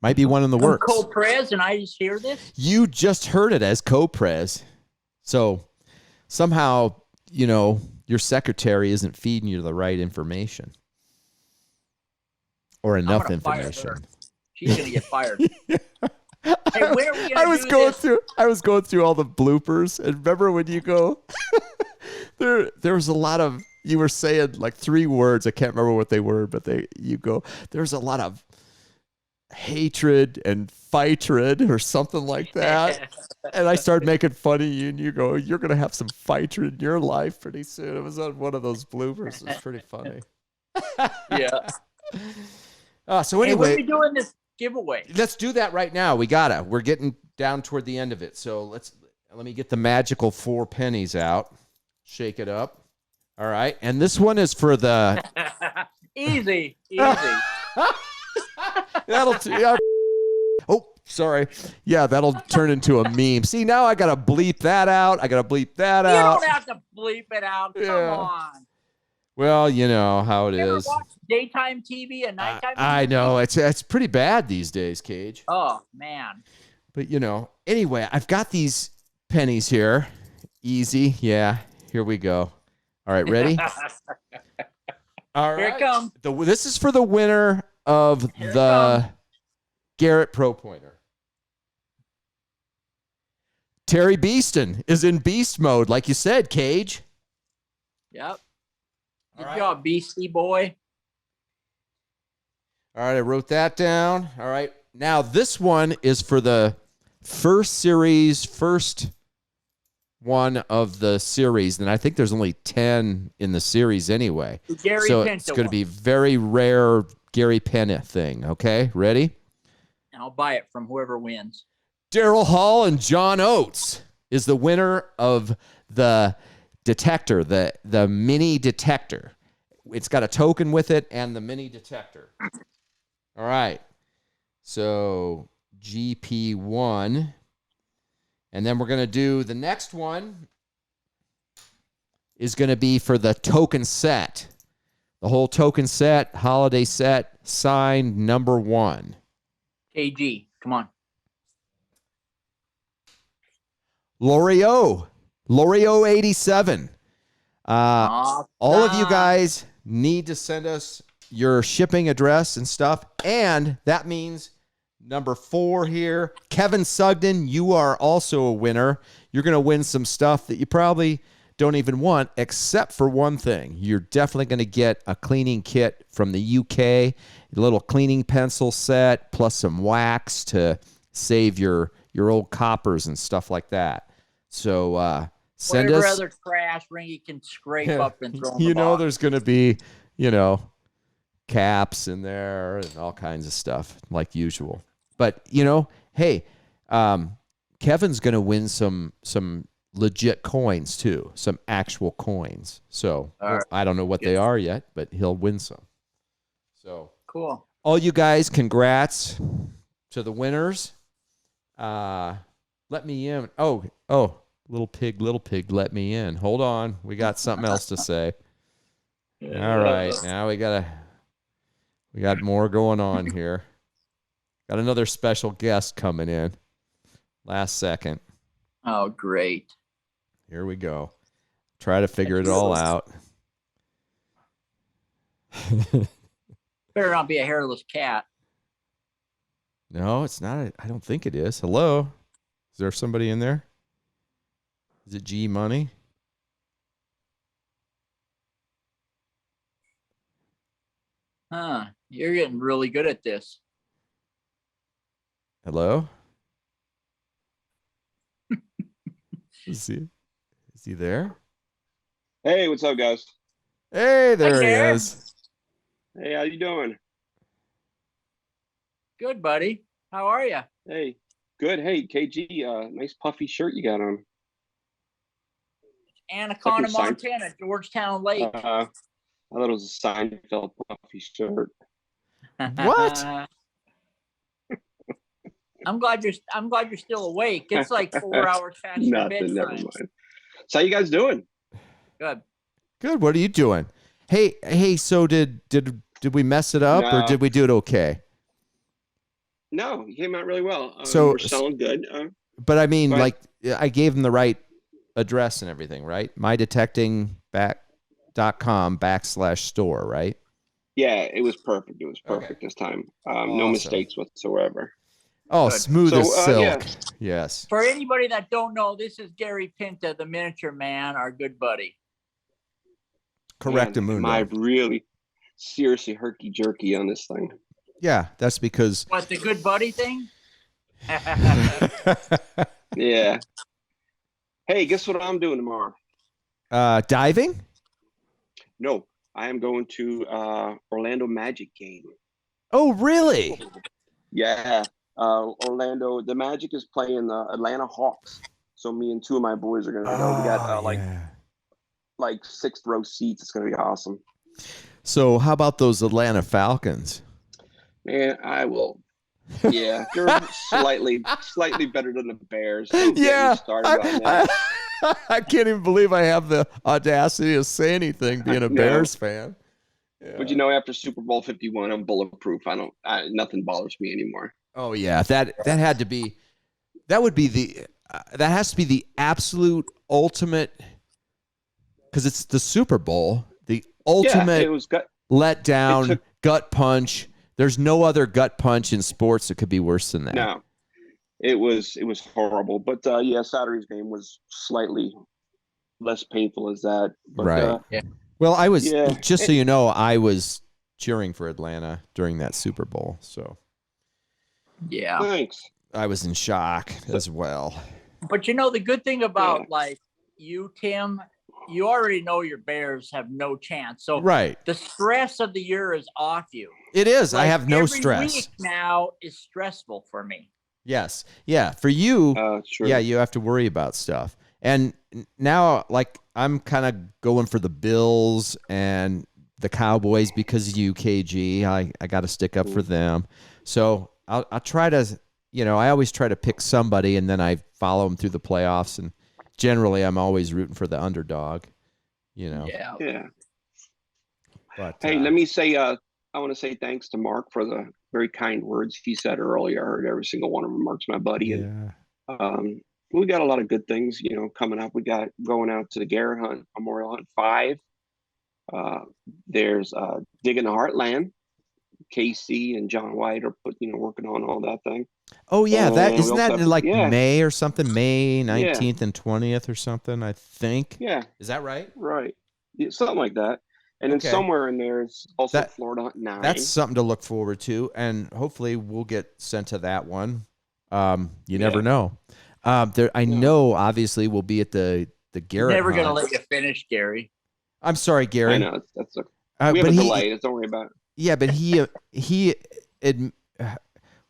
Might be one in the I'm works. co-pres, and I just hear this. You just heard it as co-pres. So somehow, your secretary isn't feeding you the right information or enough I'm gonna fire information. her. She's gonna get fired. Hey, when are we gonna I was do going this? through all the bloopers, and remember when you go there was a lot of, you were saying like 3 words, I can't remember what they were, but there's a lot of hatred and fightred or something like that. And I started making fun of you, and you go, you're gonna have some fightred in your life pretty soon. It was on one of those bloopers. It was pretty funny. Yeah. So Hey, when are anyway, we doing this giveaway? let's do that right now. We're getting down toward the end of it. So let me get the magical 4 pennies out. Shake it up. All right. And this one is for the Easy. Oh, sorry. Yeah, that'll turn into a meme. See, now I got to bleep that out. You don't have to bleep it out. Come Yeah. on. Well, you know how it You ever is. watch daytime TV and nighttime TV? I know. It's pretty bad these days, Cage. Oh, man. But, anyway, I've got these pennies here. Easy. Yeah. Here we go. All right, ready? All Here right. it comes. This is for the winner of Here it the Garrett Pro Pointer. Terry Beeston is in beast mode, like you said, Cage. Yep. Good All right. job, Beastie Boy. All right, I wrote that down. All right. Now, this one is for the first one of the series, and I think there's only 10 in the series anyway. The Gary So Pinta it's going to one. be very rare Gary Penna thing. Okay, ready? And I'll buy it from whoever wins. Daryl Hall and John Oates is the winner of the detector, the mini detector. It's got a token with it and the mini detector. All right. So GP1. And then we're going to do the next one is going to be for the token set. The whole token set, holiday set, signed number 1. KG, come on. L'Oreal 87. All of you guys need to send us your shipping address and stuff. And that means number 4 here, Kevin Sugden, you are also a winner. You're going to win some stuff that you probably don't even want, except for one thing. You're definitely going to get a cleaning kit from the UK, a little cleaning pencil set, plus some wax to save your old coppers and stuff like that. So send Whatever us. other trash Ringy can scrape up and throw in the You know, box. there's going to be, caps in there and all kinds of stuff like usual. But, hey, Kevin's going to win some legit coins too, some actual coins. So All right. I don't know what they are yet, but he'll win some. So Cool. all you guys, congrats to the winners. Let me in. Oh, little pig, let me in. Hold on. We got something else to say. All right. Now we got more going on here. Got another special guest coming in. Last second. Oh, great. Here we go. Try to figure it all out. Better not be a hairless cat. No, it's not. I don't think it is. Hello? Is there somebody in there? Is it G Money? Huh. You're getting really good at this. Hello? Is he there? Hey, what's up, guys? Hey, there he Gary. is. Hey, how you doing? Good, buddy. How are you? Hey, good. Hey, KG, nice puffy shirt you got on. Anaconda, Second sign. Montana, Georgetown Lake. I thought it was a Seinfeld puffy shirt. What? I'm glad you're still awake. It's like 4 hours past your Nothing, never bedtime. mind. So how you guys doing? Good. Good. What are you doing? Hey, so did we mess it up or No. did we do it okay? No, he came out really well. So- we're selling good. But I mean, Go ahead. like, I gave him the right address and everything, right? mydetectingback.com/store, right? Yeah, it was perfect. It was perfect this time. No Awesome. mistakes whatsoever. Oh, Good. smooth as So, silk. yeah. Yes. For anybody that don't know, this is Gary Pinta, the miniature man, our good buddy. Correct, Man, am I Amundo. really seriously herky jerky on this thing? Yeah, that's because What, the good buddy thing? Yeah. Hey, guess what I'm doing tomorrow? diving. No, I am going to Orlando Magic game. Oh, really? Yeah. Orlando, the Magic is playing the Atlanta Hawks. So me and two of my boys are gonna go. We got yeah. like sixth row seats. It's gonna be awesome. So how about those Atlanta Falcons? Man, I will. Yeah, they're slightly better than the Bears. Don't get me Yeah, started on that. I can't even believe I have the audacity to say anything being a No. Bears fan. Yeah. But you know, after Super Bowl 51, I'm bulletproof. Nothing bothers me anymore. Oh yeah, that had to be. That would be the. That has to be the absolute ultimate. Because it's the Super Bowl, the ultimate Yeah, it was gut. letdown, it took- gut punch. There's no other gut punch in sports that could be worse than that. No, it was horrible. But yeah, Saturday's game was slightly less painful as that. But, Right. Yeah. Well, I was Yeah. just so you know, I was cheering for Atlanta during that Super Bowl, so Yeah. Thanks. I was in shock as well. But you know, the good thing about Yeah. like you, Tim, you already know your Bears have no chance. So Right. the stress of the year is off you. It is. I Like, have no every stress. week now is stressful for me. Yes. Yeah. For you, True. yeah, you have to worry about stuff. And now, like, I'm kind of going for the Bills and the Cowboys because of you, KG. I got to stick up for them. So I'll try to, I always try to pick somebody and then I follow them through the playoffs. And generally, I'm always rooting for the underdog, Yeah. Yeah. But, Hey, let me say, I want to say thanks to Mark for the very kind words he said earlier. I heard every single one of them. Mark's my buddy. And we got a lot of good things, coming up. We got going out to the Garrett Hunt Memorial Hunt 5. There's Diggin the Heartland. Casey and John White are working on all that thing. Oh yeah, that And isn't we that also in like have- May or something, May 19th and 20th or something, I think. Yeah, Is that right? right. Yeah, something like that. And then Okay. somewhere in there is also That- Florida Hunt 9. That's something to look forward to, and hopefully we'll get sent to that one. You never Yeah. know. I know obviously we'll be at the Garrett Never Hunt. gonna let you finish, Gary. I'm sorry, Gary. I know. That's we but have a he, delay. Don't worry about it. yeah, but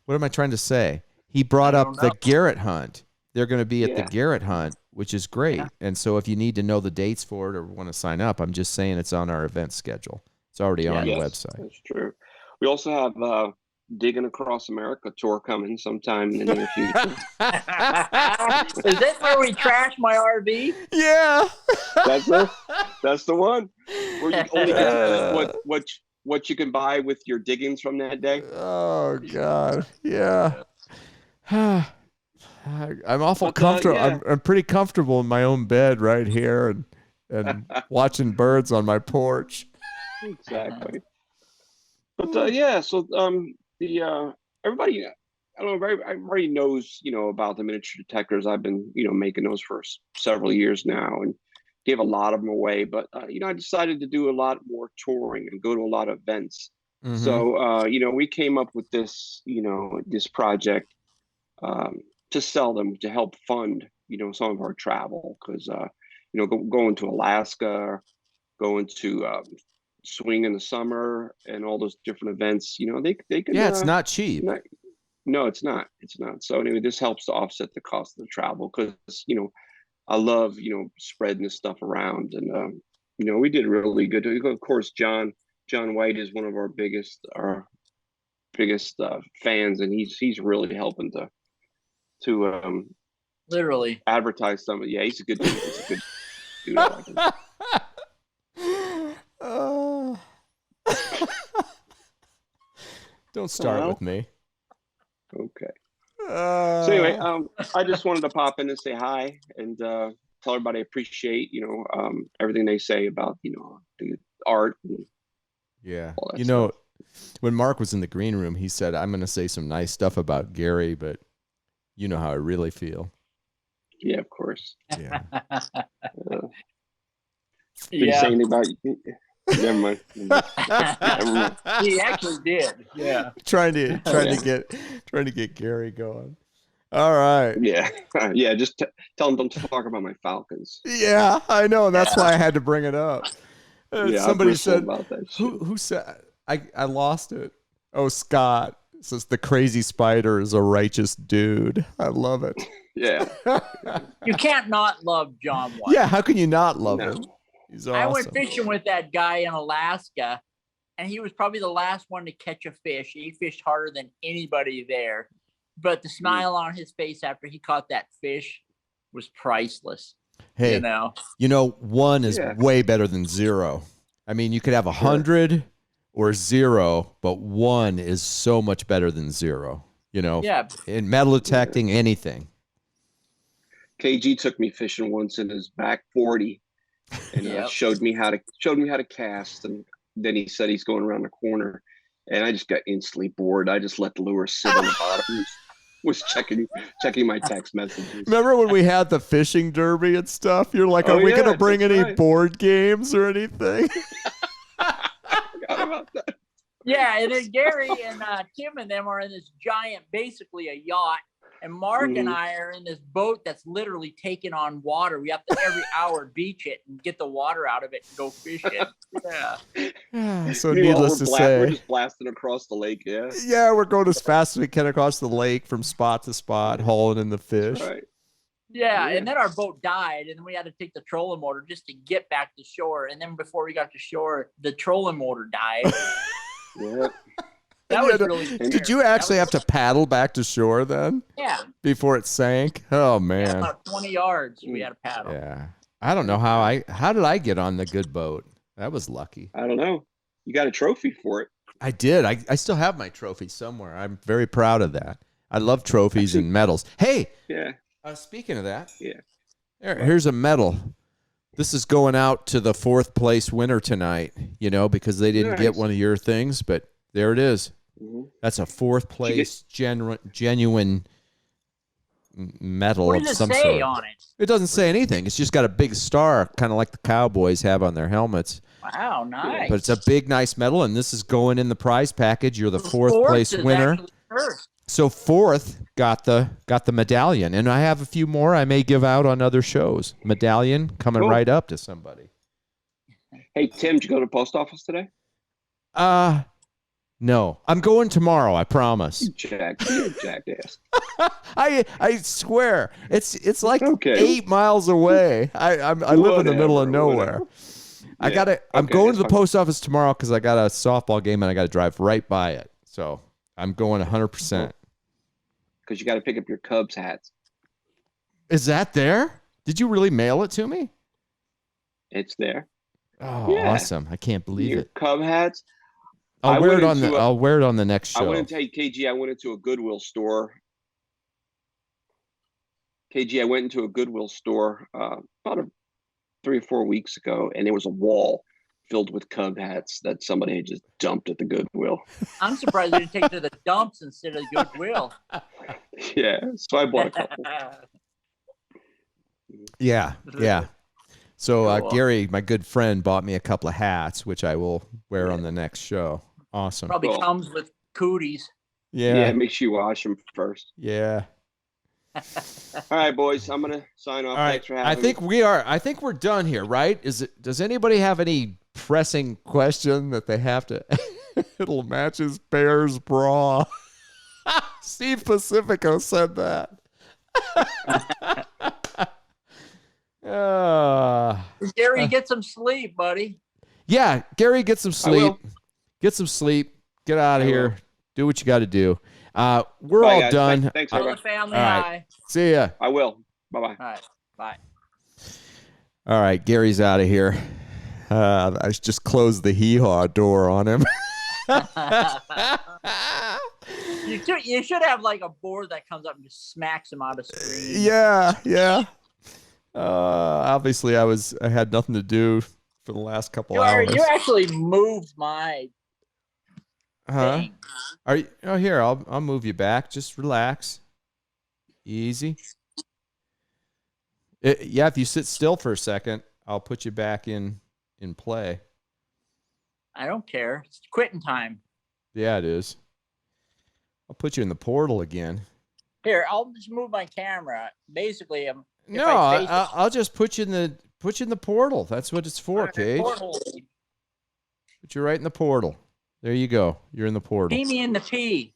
what am I trying to say? He brought I up don't the know. Garrett Hunt. They're going to be at the Yeah. Garrett Hunt, which is great. Yeah. And so if you need to know the dates for it or want to sign up, I'm just saying it's on our event schedule. It's already on the Yes, website. That's true. We also have Digging Across America tour coming sometime in the near future. Is this where we trash my RV? Yeah. That's the one. Where you only get what you can buy with your diggings from that day. Oh God. Yeah. I'm awful But, comfortable. yeah. I'm pretty comfortable in my own bed right here and watching birds on my porch. Exactly. But yeah, so the everybody, I don't know, everybody knows about the miniature detectors. I've been making those for several years now and gave a lot of them away. But I decided to do a lot more touring and go to a lot of events. Mhm. So we came up with this this project to sell them to help fund some of our travel because going to Alaska, going to swing in the summer and all those different events, they can. Yeah, it's not cheap. No, it's not. It's not. So anyway, this helps to offset the cost of the travel because I love spreading this stuff around and we did really good. Of course, John White is one of our biggest fans, and he's really helping to Literally. advertise some of. Yeah, he's a good dude. He's a good dude. I like him. Don't start Well. with me. Okay. So anyway, I just wanted to pop in and say hi and tell everybody I appreciate, everything they say about, the art. And yeah. all that stuff. When Mark was in the green room, he said, I'm going to say some nice stuff about Gary, but you know how I really feel. Yeah, of course. Yeah. Did you say anything about you? Never mind. He actually did. Yeah. trying to get Gary going. All right. Yeah. Yeah. Just tell them don't talk about my Falcons. Yeah, I know. That's why I had to bring it up. Somebody said, about that who said, I lost it. Oh, Scott says the crazy spider is a righteous dude. I love it. Yeah. You can't not love John White. Yeah. How can you not love him? He's awesome. I went fishing with that guy in Alaska, and he was probably the last one to catch a fish. He fished harder than anybody there. But the smile on his face after he caught that fish was priceless. Hey, one is way better than zero. I mean, you could have 100 or zero, but one is so much better than zero. In metal detecting, anything. KG took me fishing once in his back 40, and showed me how to cast. And then he said he's going around the corner, and I just got instantly bored. I just let the lure sit on the bottom. Was checking my text messages. Remember when we had the fishing derby and stuff? You're like, are we going to bring any board games or anything? I forgot about that. Yeah, and then Gary and Tim and them are in this giant, basically a yacht. And Mark and I are in this boat that's literally taking on water. We have to every hour beach it and get the water out of it and go fish it. Yeah. So needless to say, we're just blasting across the lake. Yeah. Yeah, we're going as fast as we can across the lake from spot to spot, hauling in the fish. Right. Yeah, and then our boat died, and then we had to take the trolling motor just to get back to shore. And then before we got to shore, the trolling motor died. Yeah. That was really scary. Did you actually have to paddle back to shore then? Yeah. Before it sank? Oh, man. Yeah, about 20 yards we had to paddle. Yeah. I don't know how did I get on the good boat? That was lucky. I don't know. You got a trophy for it. I did. I still have my trophy somewhere. I'm very proud of that. I love trophies and medals. Hey. Yeah. Speaking of that. Yeah. Here's a medal. This is going out to the 4th place winner tonight, because they didn't get one of your things, but there it is. Mm-hmm. That's a 4th place genuine medal what of does some it say sort. On it? It doesn't say anything. It's just got a big star, kind of like the Cowboys have on their helmets. Wow, nice. But it's a big, nice medal, and this is going in the prize package. You're the 4th place winner. So 4th got the medallion, and I have a few more I may give out on other shows. Medallion coming right up to somebody. Hey, Tim, did you go to the post office today? No, I'm going tomorrow. I promise. Jackass. I swear, it's like 8 miles away. I live in the middle of nowhere. Yeah. I'm going to the post office tomorrow because I got a softball game and I got to drive right by it. So I'm going 100%. Because you got to pick up your Cubs hats. Is that there? Did you really mail it to me? It's there. Oh, awesome! I can't believe it. Cub hats. I'll wear it on the next show. I went into KG. I went into a Goodwill store. KG, I went into a Goodwill store about 3 or 4 weeks ago, and there was a wall filled with Cub hats that somebody had just dumped at the Goodwill. I'm surprised they didn't take to the dumps instead of Goodwill. Yeah, so I bought a couple. Yeah. So Gary, my good friend, bought me a couple of hats, which I will wear on the next show. Awesome. Probably comes with cooties. Yeah, make sure you wash them first. Yeah. All right, boys, I'm gonna sign off. All right. Thanks for having me. I think we're done here, right? Does anybody have any pressing question that they have to? It'll match his Bears bra. Steve Pacifico said that. Gary, get some sleep, buddy. Yeah, Gary, get some sleep. Get some sleep. Get out of here. Do what you got to do. We're all guys. done. Thanks, Tell everybody. the family all right. hi. See ya. I will. Bye-bye. All right. Bye. All right, Gary's out of here. I just closed the hee-haw door on him. You should have like a board that comes up and just smacks them out of screen. Yeah. Obviously, I had nothing to do for the last couple hours. You actually moved my thing. Are you? Oh, here, I'll move you back. Just relax. Easy. If you sit still for a second, I'll put you back in play. I don't care. It's quitting time. Yeah, it is. I'll put you in the portal again. Here, I'll just move my camera. Basically, I'll just put you in the portal. That's what it's for, Cage. Put you right in the portal. There you go. You're in the portal. Pee me in the P.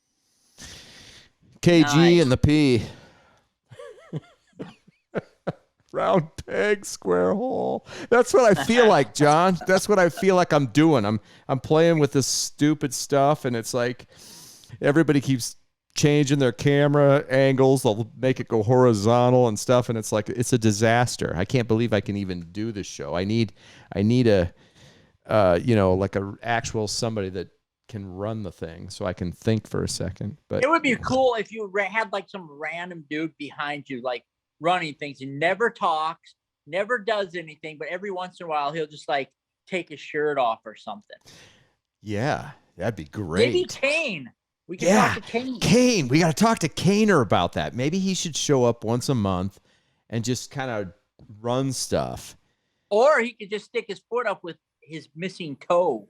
KG and the P. Round peg, square hole. That's what I feel like, John. That's what I feel like I'm doing. I'm playing with this stupid stuff, and it's like everybody keeps changing their camera angles. They'll make it go horizontal and stuff, and it's like it's a disaster. I can't believe I can even do this show. I need a like a actual somebody that can run the thing so I can think for a second. But it would be cool if you had like some random dude behind you, like running things. He never talks, never does anything, but every once in a while he'll just like take his shirt off or something. Yeah, that'd be great. Maybe Kane. We can talk to Kane. Kane. We got to talk to Kaner about that. Maybe he should show up once a month and just kind of run stuff. Or he could just stick his foot up with his missing toe.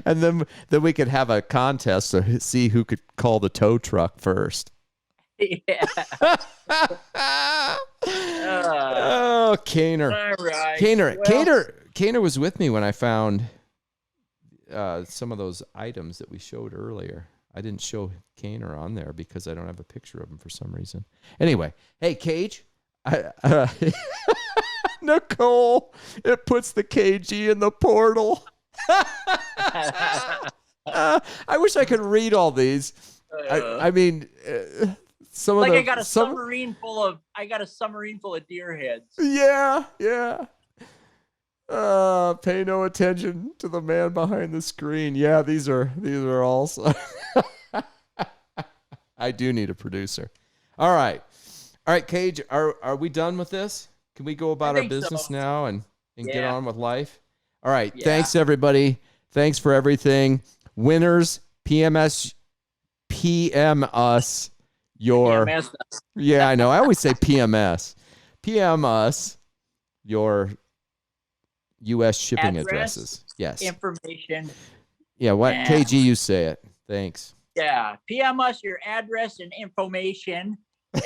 And then we could have a contest to see who could call the tow truck first. Yeah. Oh, Kaner. All right. Kaner was with me when I found some of those items that we showed earlier. I didn't show Kaner on there because I don't have a picture of him for some reason. Anyway, hey, Cage. Nicole, it puts the KG in the portal. I wish I could read all these. I mean, some of like the, I got a submarine full of deer heads. Yeah. Pay no attention to the man behind the screen. Yeah, these are also. I do need a producer. All right, Cage. Are we done with this? Can we go about our business now and get on with life? All right. Yeah. Thanks, everybody. Thanks for everything. Winners, PM us your. PMS. Yeah, I know. I always say PMS. PM us your U.S. shipping addresses. Yes. Information. Yeah. What KG? You say it. Thanks. Yeah. PM us your address and information,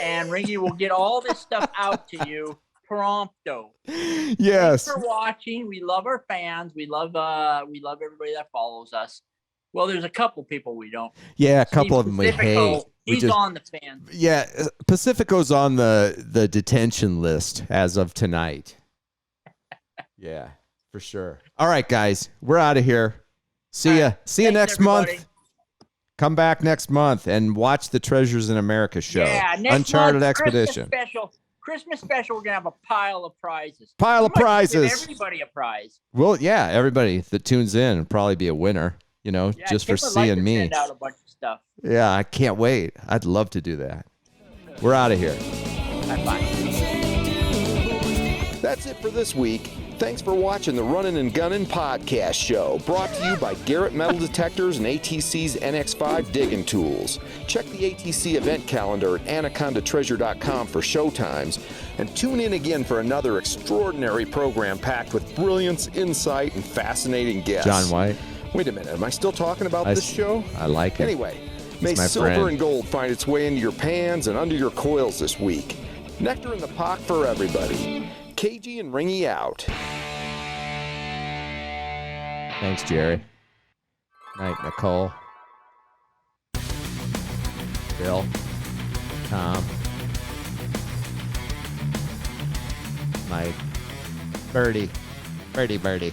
and Ringy will get all this stuff out to you. Prompto. Yes. Thanks for watching. We love our fans. We love everybody that follows us. Well, there's a couple people we don't. Yeah, a couple of them we hate. He's on the fan. Yeah, Pacifico's on the detention list as of tonight. Yeah, for sure. All right, guys, we're out of here. See ya. See you next month. Come back next month and watch the Treasures in America show. Yeah, next Uncharted month, Expedition. Christmas special, we're going to have a pile of prizes. Prizes. Give everybody a prize. Well, yeah, everybody that tunes in will probably be a winner, just for seeing me. Send out a bunch of stuff. Yeah, I can't wait. I'd love to do that. We're out of here. Bye-bye. That's it for this week. Thanks for watching the Runnin Gunnin Podcast Show, brought to you by Garrett Metal Detectors and ATC's NX5 digging tools. Check the ATC event calendar at anacondatreasure.com for showtimes, and tune in again for another extraordinary program packed with brilliance, insight, and fascinating guests. John White. Wait a minute, am I still talking about this show? I like it. Anyway, may silver and gold find its way into your pans and under your coils this week. Nectar in the pot for everybody. KG and Ringy out. Thanks, Jerry. Night, Nicole. Bill. Tom. Mike. Birdie. Birdie.